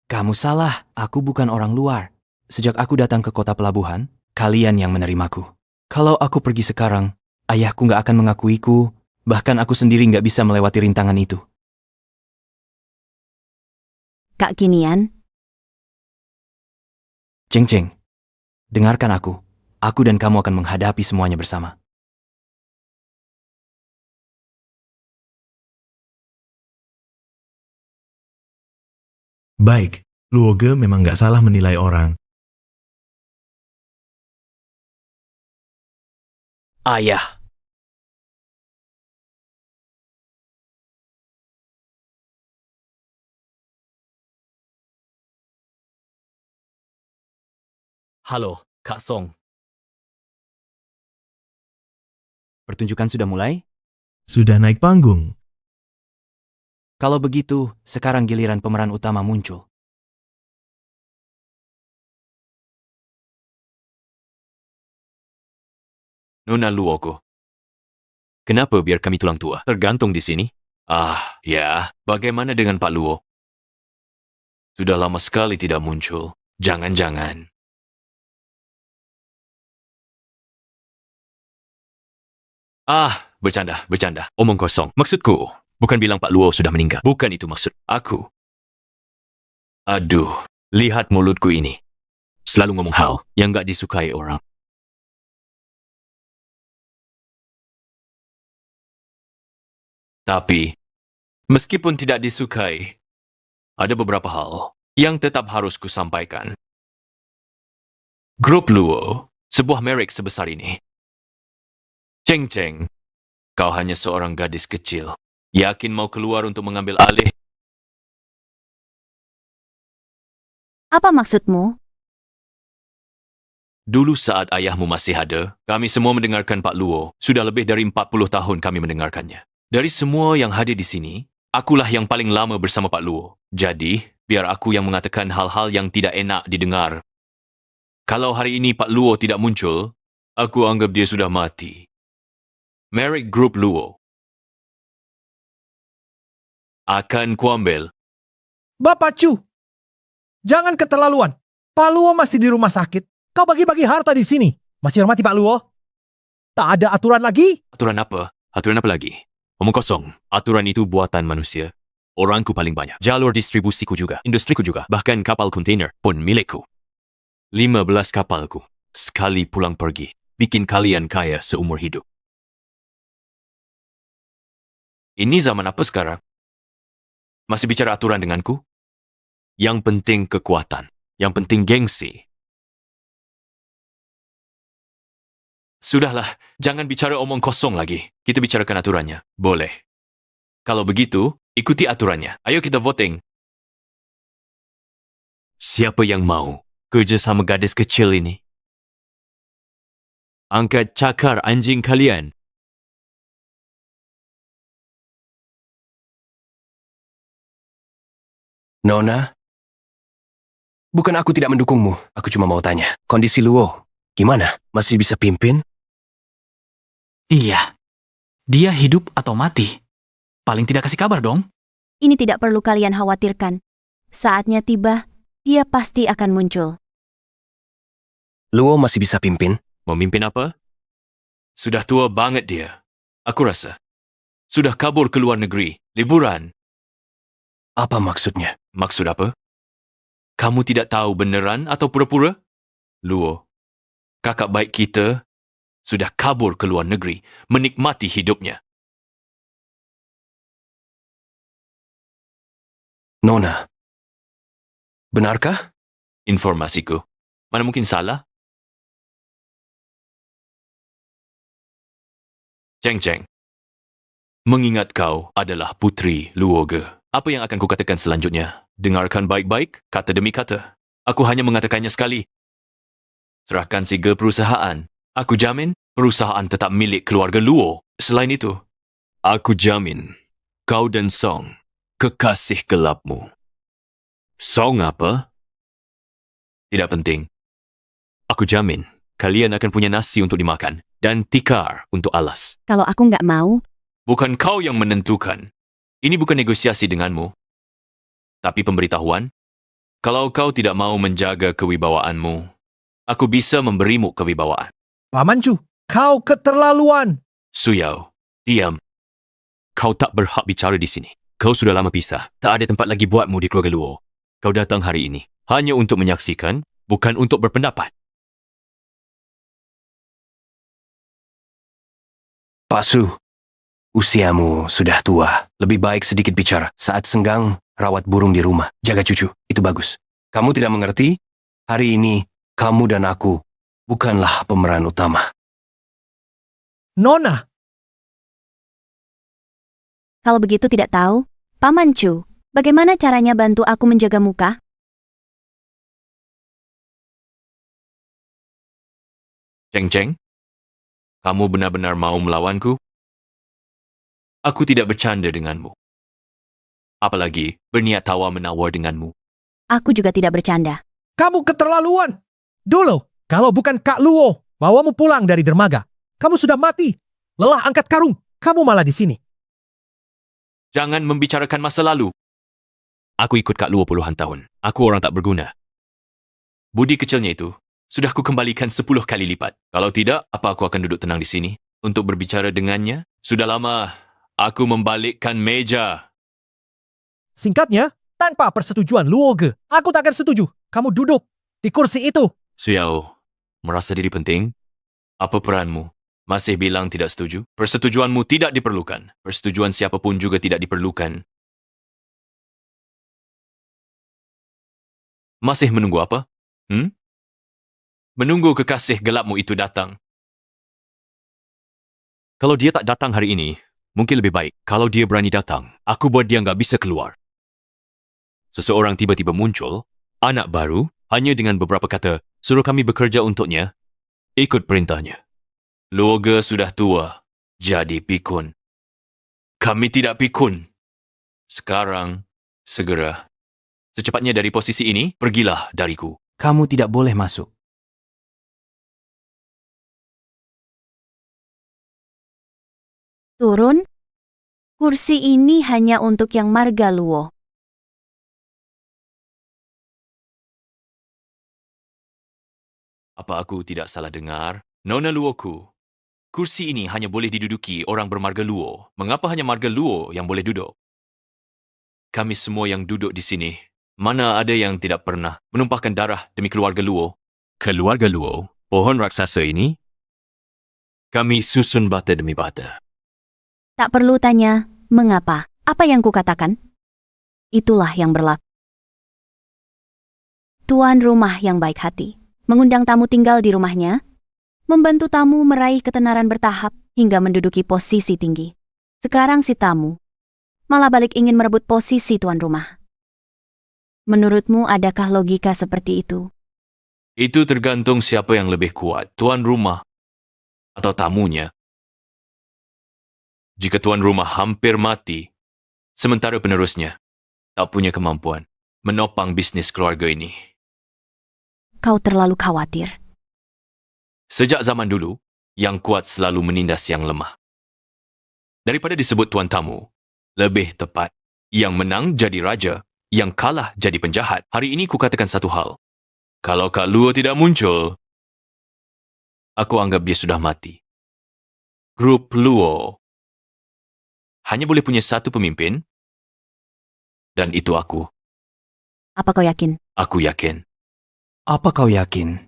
S1: Kamu salah, aku bukan orang luar. Sejak aku datang ke kota pelabuhan, kalian yang menerimaku. Kalau aku pergi sekarang, ayahku gak akan mengakuiku, bahkan aku sendiri gak bisa melewati rintangan itu.
S8: Kak Kinian,
S1: Cheng Cheng, dengarkan aku. Aku dan kamu akan menghadapi semuanya bersama.
S17: Baik, Luoge memang nggak salah menilai orang.
S16: Ayah.
S2: Halo, Kak Song.
S1: Pertunjukan sudah mulai?
S17: Sudah naik panggung.
S1: Kalau begitu, sekarang giliran pemeran utama muncul.
S16: Nona Luogo. Kenapa biar kami tulang tua? Tergantung di sini? Ya. Bagaimana dengan Pak Luo? Sudah lama sekali tidak muncul. Jangan-jangan. Bercanda. Omong kosong. Maksudku, bukan bilang Pak Luo sudah meninggal. Bukan itu maksud aku. Aduh, lihat mulutku ini. Selalu ngomong hal yang gak disukai orang. Tapi, meskipun tidak disukai, ada beberapa hal yang tetap harus kusampaikan. Grup Luo, sebuah merek sebesar ini. Cheng Cheng, kau hanya seorang gadis kecil. Yakin mau keluar untuk mengambil alih?
S8: apa maksudmu?
S16: Dulu saat ayahmu masih ada, kami semua mendengarkan Pak Luo. Sudah lebih dari 40 tahun kami mendengarkannya. Dari semua yang hadir di sini, akulah yang paling lama bersama Pak Luo. Jadi, biar aku yang mengatakan hal-hal yang tidak enak didengar. Kalau hari ini Pak Luo tidak muncul, aku anggap dia sudah mati. Merek Grup Luo akan kuambil.
S18: Bapak Chu, jangan keterlaluan. Pak Luo masih di rumah sakit. Kau bagi-bagi harta di sini. Masih hormati Pak Luo? Tak ada aturan lagi?
S16: Aturan apa? Aturan apa lagi? Omong kosong. Aturan itu buatan manusia. Orangku paling banyak. Jalur distribusiku juga. Industriku juga. Bahkan kapal kontainer pun milikku. 15 kapalku. Sekali pulang pergi. Bikin kalian kaya seumur hidup. Ini zaman apa sekarang? Masih bicara aturan denganku? Yang penting kekuatan. Yang penting gengsi. Sudahlah, jangan bicara omong kosong lagi. Kita bicarakan aturannya. Boleh. Kalau begitu, ikuti aturannya. Ayo kita voting. Siapa yang mau kerja sama gadis kecil ini? Angkat cakar anjing kalian.
S4: Nona? Bukan aku tidak mendukungmu. Aku cuma mau tanya. Kondisi Luo, gimana? Masih bisa pimpin?
S10: Iya. Dia hidup atau mati? Paling tidak kasih kabar dong.
S8: Ini tidak perlu kalian khawatirkan. Saatnya tiba, dia pasti akan muncul.
S4: Luo masih bisa pimpin?
S16: Memimpin apa? Sudah tua banget dia. Aku rasa. Sudah kabur ke luar negeri. Liburan.
S4: Apa maksudnya?
S16: Maksud apa? Kamu tidak tahu beneran atau pura-pura? Luo, kakak baik kita sudah kabur ke luar negeri, menikmati hidupnya.
S4: Nona, benarkah?
S16: Informasiku. Mana mungkin salah? Cheng Cheng, mengingat kau adalah putri Luo Ge, apa yang akan kukatakan selanjutnya? Dengarkan baik-baik, kata demi kata. Aku hanya mengatakannya sekali. Serahkan si Ge perusahaan. Aku jamin perusahaan tetap milik keluarga Luo. Selain itu, aku jamin kau dan Song kekasih gelapmu. Song apa? Tidak penting. Aku jamin kalian akan punya nasi untuk dimakan dan tikar untuk alas.
S8: Kalau aku nggak mau,
S16: Bukan kau yang menentukan. Ini bukan negosiasi denganmu. Tapi pemberitahuan, kalau kau tidak mau menjaga kewibawaanmu, aku bisa memberimu kewibawaan.
S18: Paman Chu, kau keterlaluan.
S16: Suyao, diam. Kau tak berhak bicara di sini. Kau sudah lama pisah. Tak ada tempat lagi buatmu di keluarga Luo. Kau datang hari ini hanya untuk menyaksikan, bukan untuk berpendapat.
S4: Pak Su, usiamu sudah tua. Lebih baik sedikit bicara. Saat senggang, rawat burung di rumah. Jaga cucu, itu bagus. Kamu tidak mengerti? Hari ini, kamu dan aku bukanlah pemeran utama.
S18: Nona,
S8: kalau begitu tidak tahu, Paman Chu, bagaimana caranya bantu aku menjaga muka?
S16: Cheng Cheng, kamu benar-benar mau melawanku? Aku tidak bercanda denganmu. Apalagi berniat tawar-menawar denganmu.
S8: Aku juga tidak bercanda.
S18: kamu keterlaluan. Dulu, kalau bukan Kak Luo, bawamu pulang dari dermaga. Kamu sudah mati. Lelah angkat karung. Kamu malah di sini.
S16: Jangan membicarakan masa lalu. Aku ikut Kak Luo puluhan tahun. Aku orang tak berguna. Budi kecilnya itu sudah kukembalikan 10 kali lipat. Kalau tidak, apa aku akan duduk tenang di sini untuk berbicara dengannya? Sudah lama aku membalikkan meja.
S18: Singkatnya, tanpa persetujuan Luo Ge, aku tak akan setuju kamu duduk di kursi itu.
S16: Suyao, merasa diri penting? Apa peranmu? Masih bilang tidak setuju? Persetujuanmu tidak diperlukan. Persetujuan siapapun juga tidak diperlukan. Masih menunggu apa? Menunggu kekasih gelapmu itu datang. Kalau dia tak datang hari ini, mungkin lebih baik. Kalau dia berani datang, aku buat dia nggak bisa keluar. Seseorang tiba-tiba muncul, anak baru, hanya dengan beberapa kata, suruh kami bekerja untuknya. Ikut perintahnya. Luo Ge sudah tua, jadi pikun. Kami tidak pikun. Sekarang, segera. Secepatnya dari posisi ini, pergilah dariku.
S1: Kamu tidak boleh masuk.
S8: Turun? Kursi ini hanya untuk yang marga Luo.
S16: Apa aku tidak salah dengar? Nona Luoku, kursi ini hanya boleh diduduki orang bermarga Luo. Mengapa hanya marga Luo yang boleh duduk? Kami semua yang duduk di sini, mana ada yang tidak pernah menumpahkan darah demi keluarga Luo? Keluarga Luo, pohon raksasa ini, kami susun bata demi bata.
S8: Tak perlu tanya, mengapa? Apa yang kukatakan? Itulah yang berlaku. Tuan rumah yang baik hati, mengundang tamu tinggal di rumahnya, membantu tamu meraih ketenaran bertahap hingga menduduki posisi tinggi. Sekarang si tamu malah balik ingin merebut posisi tuan rumah. Menurutmu adakah logika seperti itu?
S16: Itu tergantung siapa yang lebih kuat, tuan rumah atau tamunya. Jika tuan rumah hampir mati, sementara penerusnya tak punya kemampuan menopang bisnis keluarga ini.
S8: Kau terlalu khawatir.
S16: Sejak zaman dulu, yang kuat selalu menindas yang lemah. Daripada disebut tuan tamu, lebih tepat, yang menang jadi raja, yang kalah jadi penjahat. Hari ini kukatakan satu hal. Kalau Kak Luo tidak muncul, aku anggap dia sudah mati. Grup Luo hanya boleh punya satu pemimpin, dan itu aku.
S8: Apa kau yakin?
S16: Aku yakin.
S1: Apa kau yakin?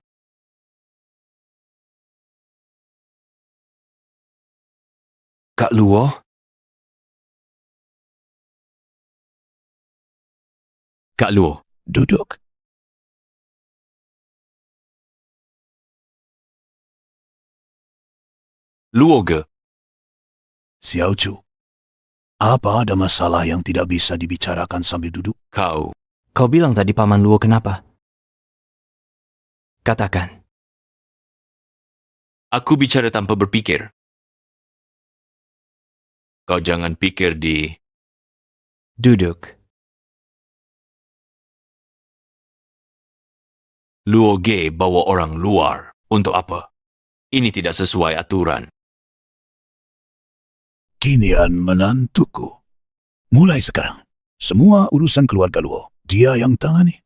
S4: Kak Luo?
S16: Kak Luo.
S12: Duduk.
S16: Luo Ge.
S12: Xiao Chu, apa ada masalah yang tidak bisa dibicarakan sambil duduk?
S1: Kau bilang tadi Paman Luo kenapa? Katakan.
S16: Aku bicara tanpa berpikir. Kau jangan pikir di...
S1: Duduk.
S16: Luo Ge bawa orang luar. Untuk apa? Ini tidak sesuai aturan.
S12: Kinian menantuku. Mulai sekarang, semua urusan keluarga Luo, dia yang tangani.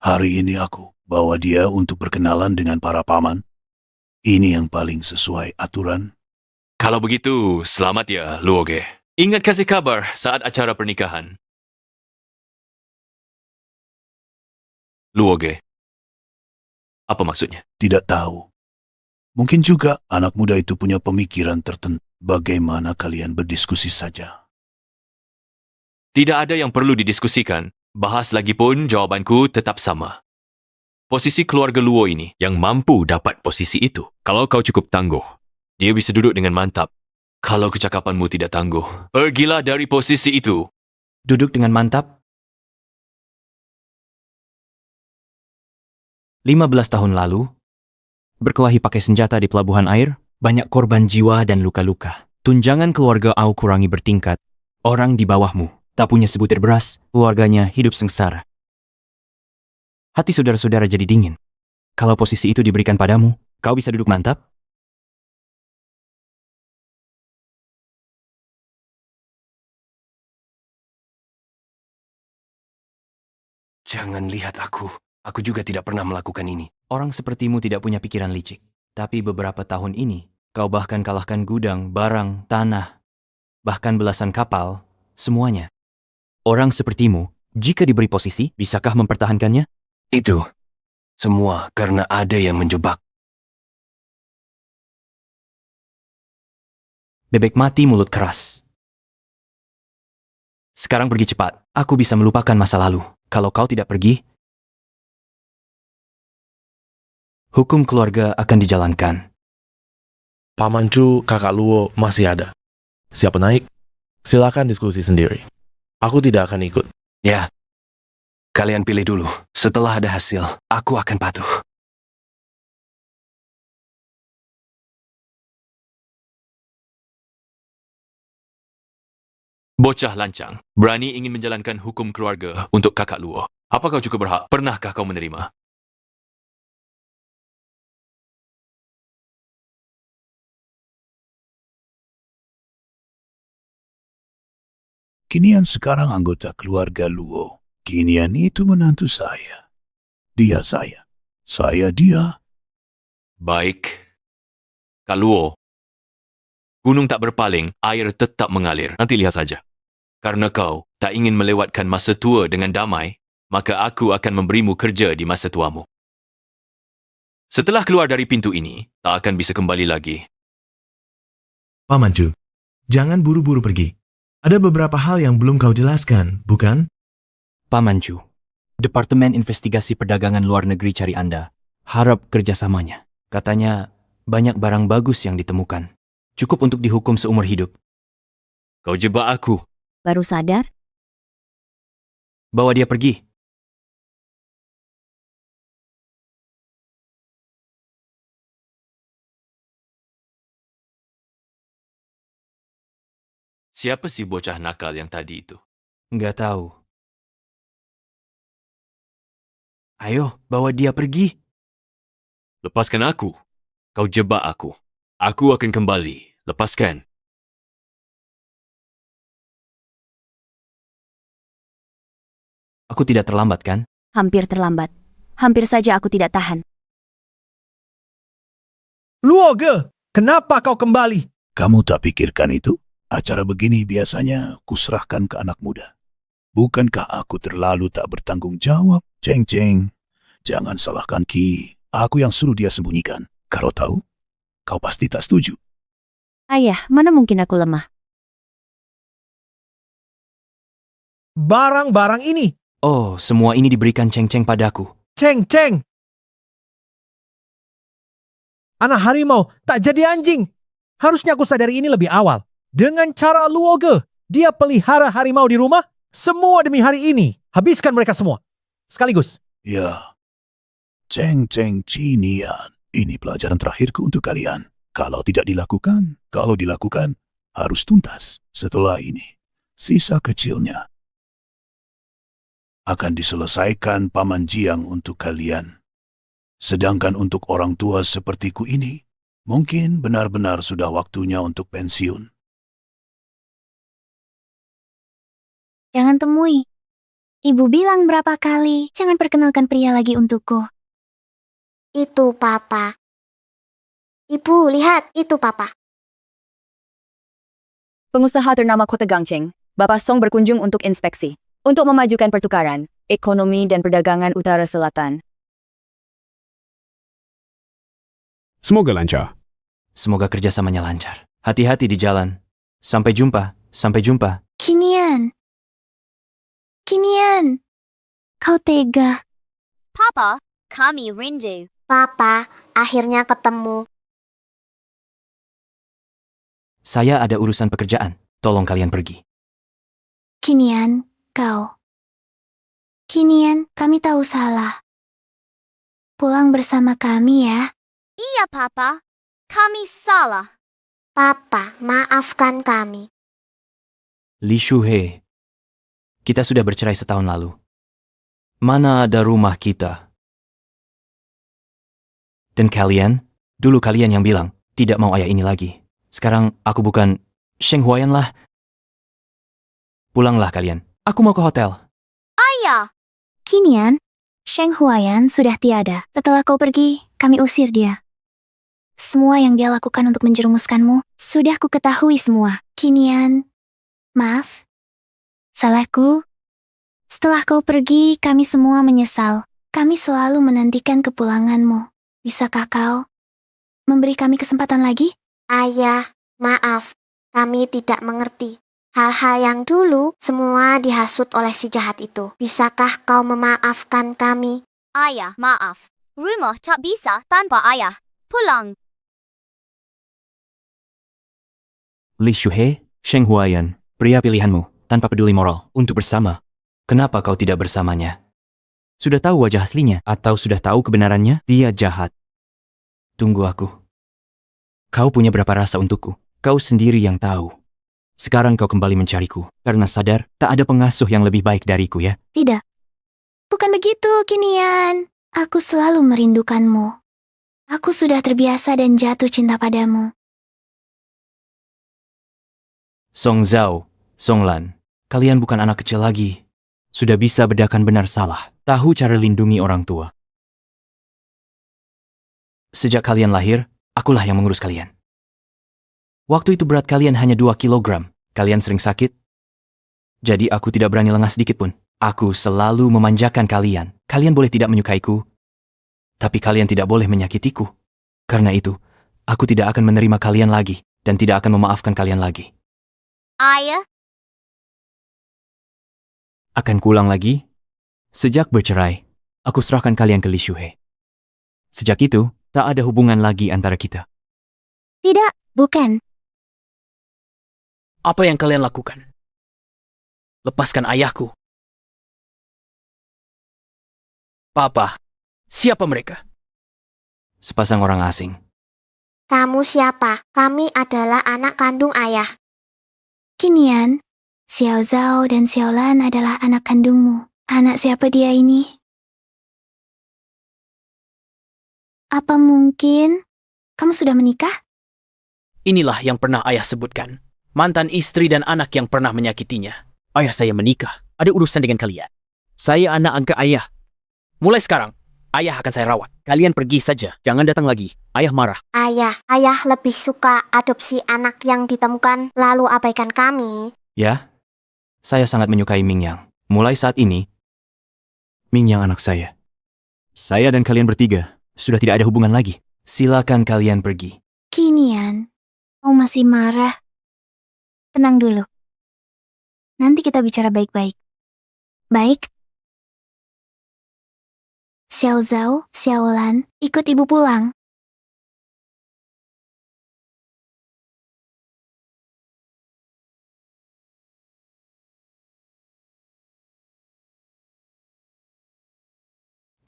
S12: Hari ini aku bawa dia untuk berkenalan dengan para paman. Ini yang paling sesuai aturan.
S16: Kalau begitu, selamat ya, Luo Ge. Ingat kasih kabar saat acara pernikahan. Luo Ge. Apa maksudnya?
S12: Tidak tahu. Mungkin juga anak muda itu punya pemikiran tertentu. Bagaimana kalian berdiskusi saja?
S16: Tidak ada yang perlu didiskusikan. Bahas lagi pun jawabanku tetap sama. Posisi keluarga Luo ini yang mampu dapat posisi itu. Kalau kau cukup tangguh, dia bisa duduk dengan mantap. Kalau kecakapanmu tidak tangguh, pergilah dari posisi itu.
S1: Duduk dengan mantap? 15 tahun lalu, berkelahi pakai senjata di pelabuhan air, banyak korban jiwa dan luka-luka. Tunjangan keluarga Au kurangi bertingkat. Orang di bawahmu tak punya sebutir beras, keluarganya hidup sengsara. Hati saudara-saudara jadi dingin. Kalau posisi itu diberikan padamu, kau bisa duduk mantap?
S4: Jangan lihat aku. Aku juga tidak pernah melakukan ini.
S1: Orang sepertimu tidak punya pikiran licik. Tapi beberapa tahun ini, kau bahkan kalahkan gudang, barang, tanah, bahkan belasan kapal, semuanya. Orang sepertimu, jika diberi posisi, bisakah mempertahankannya?
S4: Itu semua karena ada yang menjebak.
S1: Bebek mati mulut keras. Sekarang pergi cepat. Aku bisa melupakan masa lalu. Kalau kau tidak pergi, hukum keluarga akan dijalankan.
S15: Paman Chu, kakak Luo masih ada. Siapa naik? Silakan diskusi sendiri. Aku tidak akan ikut.
S4: Ya, kalian pilih dulu. Setelah ada hasil, aku akan patuh.
S16: Bocah lancang, berani ingin menjalankan hukum keluarga untuk kakak Luo. Apa kau cukup berhak? Pernahkah kau menerima?
S12: Kinian sekarang anggota keluarga Luo. Kinian itu menantu saya. Dia saya. Saya dia.
S16: Baik. Kak Luo, gunung tak berpaling, air tetap mengalir. Nanti lihat saja. Karena kau tak ingin melewatkan masa tua dengan damai, maka aku akan memberimu kerja di masa tuamu. Setelah keluar dari pintu ini, tak akan bisa kembali lagi.
S17: Paman Chu, jangan buru-buru pergi. Ada beberapa hal yang belum kau jelaskan, bukan?
S1: Paman Chu, Departemen Investigasi Perdagangan Luar Negeri cari Anda. Harap kerjasamanya. Katanya banyak barang bagus yang ditemukan. Cukup untuk dihukum seumur hidup.
S16: Kau jebak aku.
S8: Baru sadar?
S1: Bawa dia pergi.
S16: Siapa si bocah nakal yang tadi itu?
S1: Nggak tahu. Ayo, bawa dia pergi.
S16: Lepaskan aku. Kau jebak aku. Aku akan kembali. Lepaskan.
S1: Aku tidak terlambat, kan?
S8: Hampir terlambat. Hampir saja aku tidak tahan.
S18: Luo Ge, kenapa kau kembali?
S12: Kamu tak pikirkan itu? Acara begini biasanya kuserahkan ke anak muda. Bukankah aku terlalu tak bertanggung jawab? Ceng-ceng, jangan salahkan Ki. Aku yang suruh dia sembunyikan. Kalau tahu, kau pasti tak setuju.
S8: Ayah, mana mungkin aku lemah?
S18: Barang-barang ini.
S1: Oh, semua ini diberikan Ceng-Ceng padaku.
S18: Ceng-ceng. Anak harimau tak jadi anjing. Harusnya aku sadari ini lebih awal. Dengan cara Luoge, dia pelihara harimau di rumah. Semua demi hari ini. Habiskan mereka semua. Sekaligus.
S12: Ya, Ceng-ceng Cinian. Ini pelajaran terakhirku untuk kalian. Kalau dilakukan, harus tuntas. Setelah ini, sisa kecilnya akan diselesaikan Paman Jiang untuk kalian. Sedangkan untuk orang tua sepertiku ini, mungkin benar-benar sudah waktunya untuk pensiun.
S3: Jangan temui. Ibu bilang berapa kali, jangan perkenalkan pria lagi untukku.
S6: Itu Papa. Ibu, lihat, itu Papa.
S8: Pengusaha ternama Kota Gangcheng, Bapak Song berkunjung untuk inspeksi. Untuk memajukan pertukaran, ekonomi dan perdagangan Utara Selatan.
S14: Semoga lancar.
S1: Semoga kerjasamanya lancar. Hati-hati di jalan. Sampai jumpa. Sampai jumpa.
S3: Kinian. Kinian. Kau tega.
S5: Papa, kami rindu.
S6: Papa, akhirnya ketemu.
S1: Saya ada urusan pekerjaan. Tolong kalian pergi.
S3: Kinian, kau. Kinian, kami tahu salah. Pulang bersama kami ya.
S5: Iya, Papa. Kami salah.
S6: Papa, maafkan kami.
S1: Li Shuhei. Kita sudah bercerai setahun lalu. Mana ada rumah kita? Dan kalian? Dulu kalian yang bilang, tidak mau ayah ini lagi. Sekarang aku bukan Sheng Huayan lah. Pulanglah kalian. Aku mau ke hotel.
S5: Ayah!
S3: Kinian, Sheng Huayan sudah tiada. Setelah kau pergi, kami usir dia. Semua yang dia lakukan untuk menjerumuskanmu, sudah ku ketahui semua. Kinian, maaf. Salahku. Setelah kau pergi, kami semua menyesal. Kami selalu menantikan kepulanganmu. Bisakah kau memberi kami kesempatan lagi?
S6: Ayah, maaf. Kami tidak mengerti. Hal-hal yang dulu semua dihasut oleh si jahat itu. Bisakah kau memaafkan kami?
S5: Ayah, maaf. Rumah tak bisa tanpa ayah. Pulang.
S1: Li Shuhei, Sheng Huayan, pria pilihanmu, tanpa peduli moral, untuk bersama. Kenapa kau tidak bersamanya? Sudah tahu wajah aslinya, atau sudah tahu kebenarannya? Dia jahat. Tunggu aku. Kau punya berapa rasa untukku? Kau sendiri yang tahu. Sekarang kau kembali mencariku, karena sadar tak ada pengasuh yang lebih baik dariku ya?
S3: Tidak. Bukan begitu, Kinian. Aku selalu merindukanmu. Aku sudah terbiasa dan jatuh cinta padamu.
S1: Song Zhao, Song Lan, kalian bukan anak kecil lagi. Sudah bisa bedakan benar salah, tahu cara lindungi orang tua. Sejak kalian lahir, akulah yang mengurus kalian. Waktu itu berat kalian hanya 2 kilogram. Kalian sering sakit. Jadi aku tidak berani lengah sedikit pun. Aku selalu memanjakan kalian. Kalian boleh tidak menyukaiku, tapi kalian tidak boleh menyakitiku. Karena itu, aku tidak akan menerima kalian lagi, dan tidak akan memaafkan kalian lagi.
S5: Ayah?
S1: Akan kuulang lagi? Sejak bercerai, aku serahkan kalian ke Li Shuhei. Sejak itu, tak ada hubungan lagi antara kita.
S3: Tidak, bukan.
S2: Apa yang kalian lakukan? Lepaskan ayahku. Papa, siapa mereka?
S1: Sepasang orang asing.
S6: Kamu siapa? Kami adalah anak kandung ayah.
S3: Kinian, Xiao Zhao dan Xiao Lan adalah anak kandungmu. Anak siapa dia ini? Apa mungkin kamu sudah menikah?
S2: Inilah yang pernah ayah sebutkan. Mantan istri dan anak yang pernah menyakitinya. Ayah saya menikah. Ada urusan dengan kalian. Saya anak angkat ayah. Mulai sekarang, Ayah akan saya rawat. Kalian pergi saja. Jangan datang lagi. Ayah marah.
S6: Ayah lebih suka adopsi anak yang ditemukan lalu abaikan kami.
S1: Ya, saya sangat menyukai Mingyang. Mulai saat ini, Mingyang anak saya. Saya dan kalian bertiga sudah tidak ada hubungan lagi. Silakan kalian pergi.
S3: Kinian, kau masih marah? Tenang dulu. Nanti kita bicara baik-baik. Baik? Xiao Zhao, Xiao Lan, ikut ibu pulang.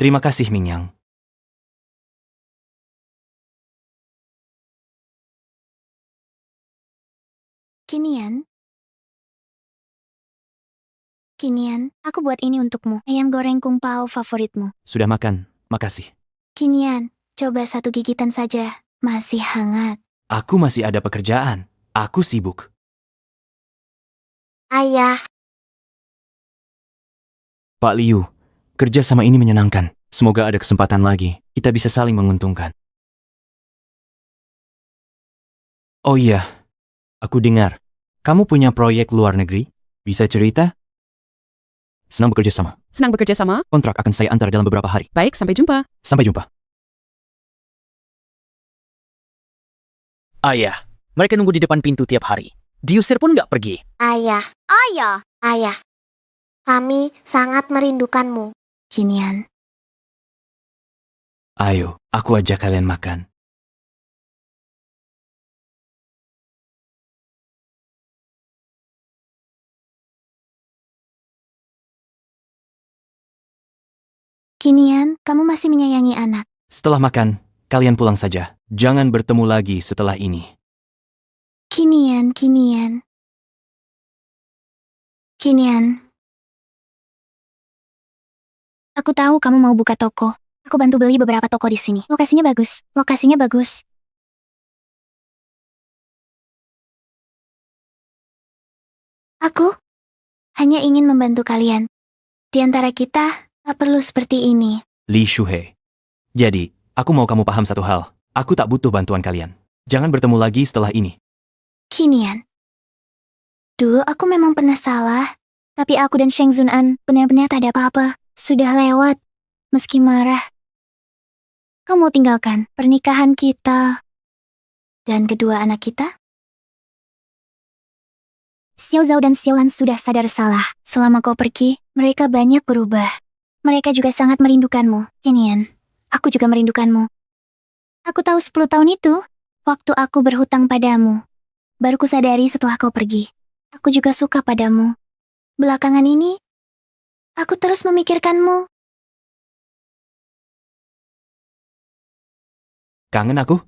S1: Terima kasih, Mingyang.
S3: Kinian, aku buat ini untukmu. Ayam goreng kung pao favoritmu.
S1: Sudah makan, makasih.
S3: Kinian, coba satu gigitan saja. Masih hangat.
S1: Aku masih ada pekerjaan. Aku sibuk.
S6: Ayah,
S1: Pak Liu, kerja sama ini menyenangkan. Semoga ada kesempatan lagi. Kita bisa saling menguntungkan. Oh iya, aku dengar. Kamu punya proyek luar negeri? Bisa cerita? Senang bekerja sama.
S11: Senang bekerja sama?
S1: Kontrak akan saya antar dalam beberapa hari.
S11: Baik, sampai jumpa.
S1: Sampai jumpa.
S2: Ayah, mereka nunggu di depan pintu tiap hari. Diusir pun nggak pergi.
S6: ayah, ayah. Kami sangat merindukanmu.
S3: Kinian,
S1: Ayo, aku ajak kalian makan.
S3: Kinian, kamu masih menyayangi anak.
S1: Setelah makan, kalian pulang saja. Jangan bertemu lagi setelah ini.
S3: Kinian. Aku tahu kamu mau buka toko. Aku bantu beli beberapa toko di sini. Lokasinya bagus. Aku hanya ingin membantu kalian. Di antara kita, tak perlu seperti ini.
S1: Li Shuhei. Jadi, aku mau kamu paham satu hal. Aku tak butuh bantuan kalian. Jangan bertemu lagi setelah ini.
S3: Kinian. Dulu aku memang pernah salah. Tapi aku dan Sheng Zunan benar-benar tak ada apa-apa. Sudah lewat. Meski marah. Kau mau tinggalkan pernikahan kita dan kedua anak kita? Xiao Zhao dan Xiao Lan sudah sadar salah. Selama kau pergi, mereka banyak berubah. Mereka juga sangat merindukanmu, Kinian. Aku juga merindukanmu. Aku tahu 10 tahun itu, waktu aku berhutang padamu. Baru kusadari setelah kau pergi. Aku juga suka padamu. Belakangan ini, aku terus memikirkanmu.
S1: Kangen aku?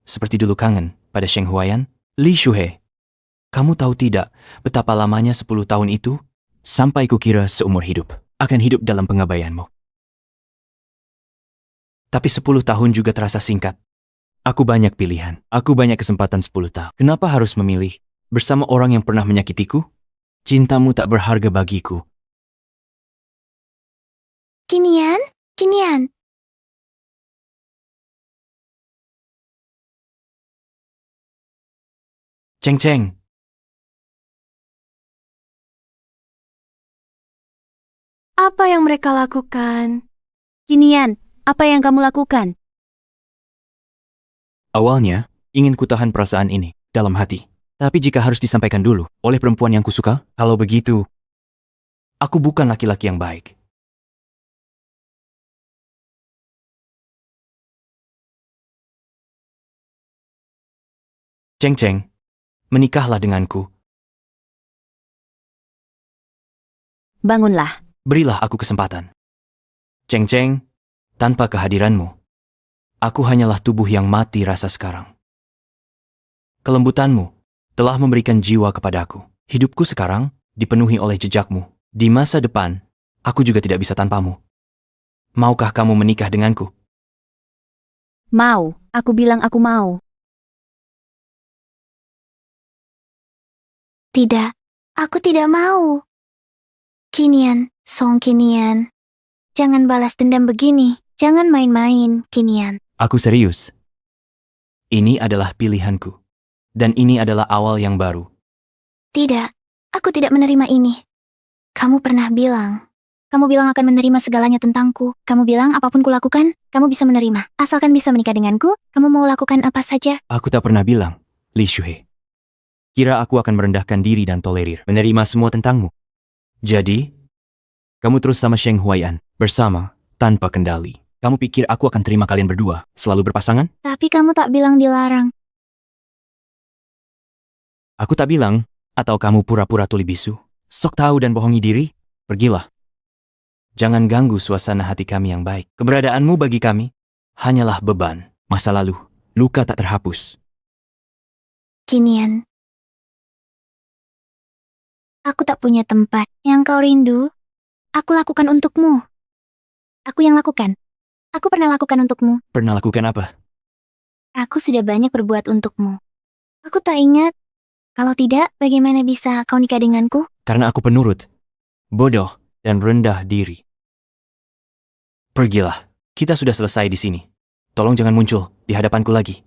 S1: Seperti dulu kangen pada Sheng Huayan? Li Shuhei. Kamu tahu tidak betapa lamanya 10 tahun itu? Sampai kukira seumur hidup akan hidup dalam pengabaianmu. Tapi 10 tahun juga terasa singkat. Aku banyak pilihan. Aku banyak kesempatan 10 tahun. Kenapa harus memilih bersama orang yang pernah menyakitiku? Cintamu tak berharga bagiku.
S3: Kinian.
S1: Ceng.
S9: Apa yang mereka lakukan?
S8: Kinian, apa yang kamu lakukan?
S1: Awalnya, ingin kutahan perasaan ini dalam hati. Tapi jika harus disampaikan dulu oleh perempuan yang kusuka, kalau begitu, aku bukan laki-laki yang baik. Ceng, menikahlah denganku.
S8: Bangunlah.
S1: Berilah aku kesempatan. Ceng, tanpa kehadiranmu, aku hanyalah tubuh yang mati rasa sekarang. Kelembutanmu telah memberikan jiwa kepadaku. Hidupku sekarang dipenuhi oleh jejakmu. Di masa depan, aku juga tidak bisa tanpamu. Maukah kamu menikah denganku?
S8: Mau, aku bilang aku mau.
S3: Tidak, aku tidak mau. Kinian, Song Kinian. Jangan balas dendam begini. Jangan main-main, Kinian.
S1: Aku serius. Ini adalah pilihanku. Dan ini adalah awal yang baru.
S3: Tidak, aku tidak menerima ini. Kamu pernah bilang. Kamu bilang akan menerima segalanya tentangku. Kamu bilang apapun kulakukan, kamu bisa menerima. Asalkan bisa menikah denganku, kamu mau lakukan apa saja.
S1: Aku tak pernah bilang, Li Shuhei. Kira aku akan merendahkan diri dan tolerir, menerima semua tentangmu. Jadi, kamu terus sama Sheng Huaiyan, bersama, tanpa kendali. Kamu pikir aku akan terima kalian berdua, selalu berpasangan?
S3: Tapi kamu tak bilang dilarang.
S1: Aku tak bilang, atau kamu pura-pura tuli bisu? Sok tahu dan bohongi diri? Pergilah. Jangan ganggu suasana hati kami yang baik. Keberadaanmu bagi kami hanyalah beban, masa lalu, luka tak terhapus.
S3: Kinian. Aku tak punya tempat. Yang kau rindu, aku lakukan untukmu. Aku yang lakukan. Aku pernah lakukan untukmu.
S1: Pernah lakukan apa?
S3: Aku sudah banyak berbuat untukmu. Aku tak ingat. Kalau tidak, bagaimana bisa kau nikah denganku?
S1: Karena aku penurut, bodoh, dan rendah diri. Pergilah. Kita sudah selesai di sini. Tolong jangan muncul di hadapanku lagi.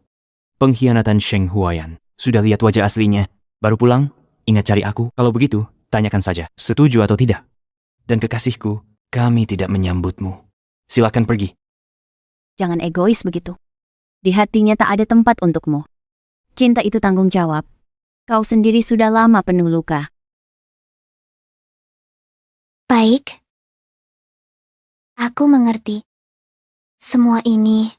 S1: Pengkhianatan Sheng Huaiyan. Sudah lihat wajah aslinya. Baru pulang, ingat cari aku. Kalau begitu, tanyakan saja, setuju atau tidak. Dan kekasihku, kami tidak menyambutmu. Silakan pergi.
S8: Jangan egois begitu. Di hatinya tak ada tempat untukmu. Cinta itu tanggung jawab. Kau sendiri sudah lama penuh luka.
S3: Baik. Aku mengerti. Semua ini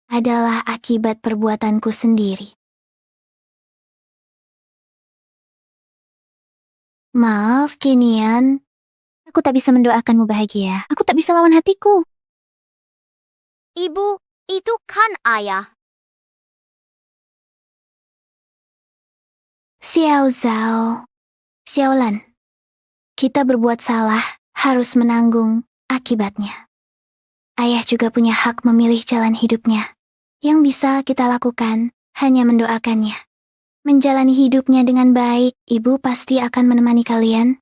S3: adalah akibat perbuatanku sendiri. Maaf, Kinian. Aku tak bisa mendoakanmu bahagia. Aku tak bisa lawan hatiku.
S5: Ibu, itu kan ayah.
S3: Xiao Zhao, Xiaolan. Kita berbuat salah, harus menanggung akibatnya. Ayah juga punya hak memilih jalan hidupnya. Yang bisa kita lakukan hanya mendoakannya. Menjalani hidupnya dengan baik, ibu pasti akan menemani kalian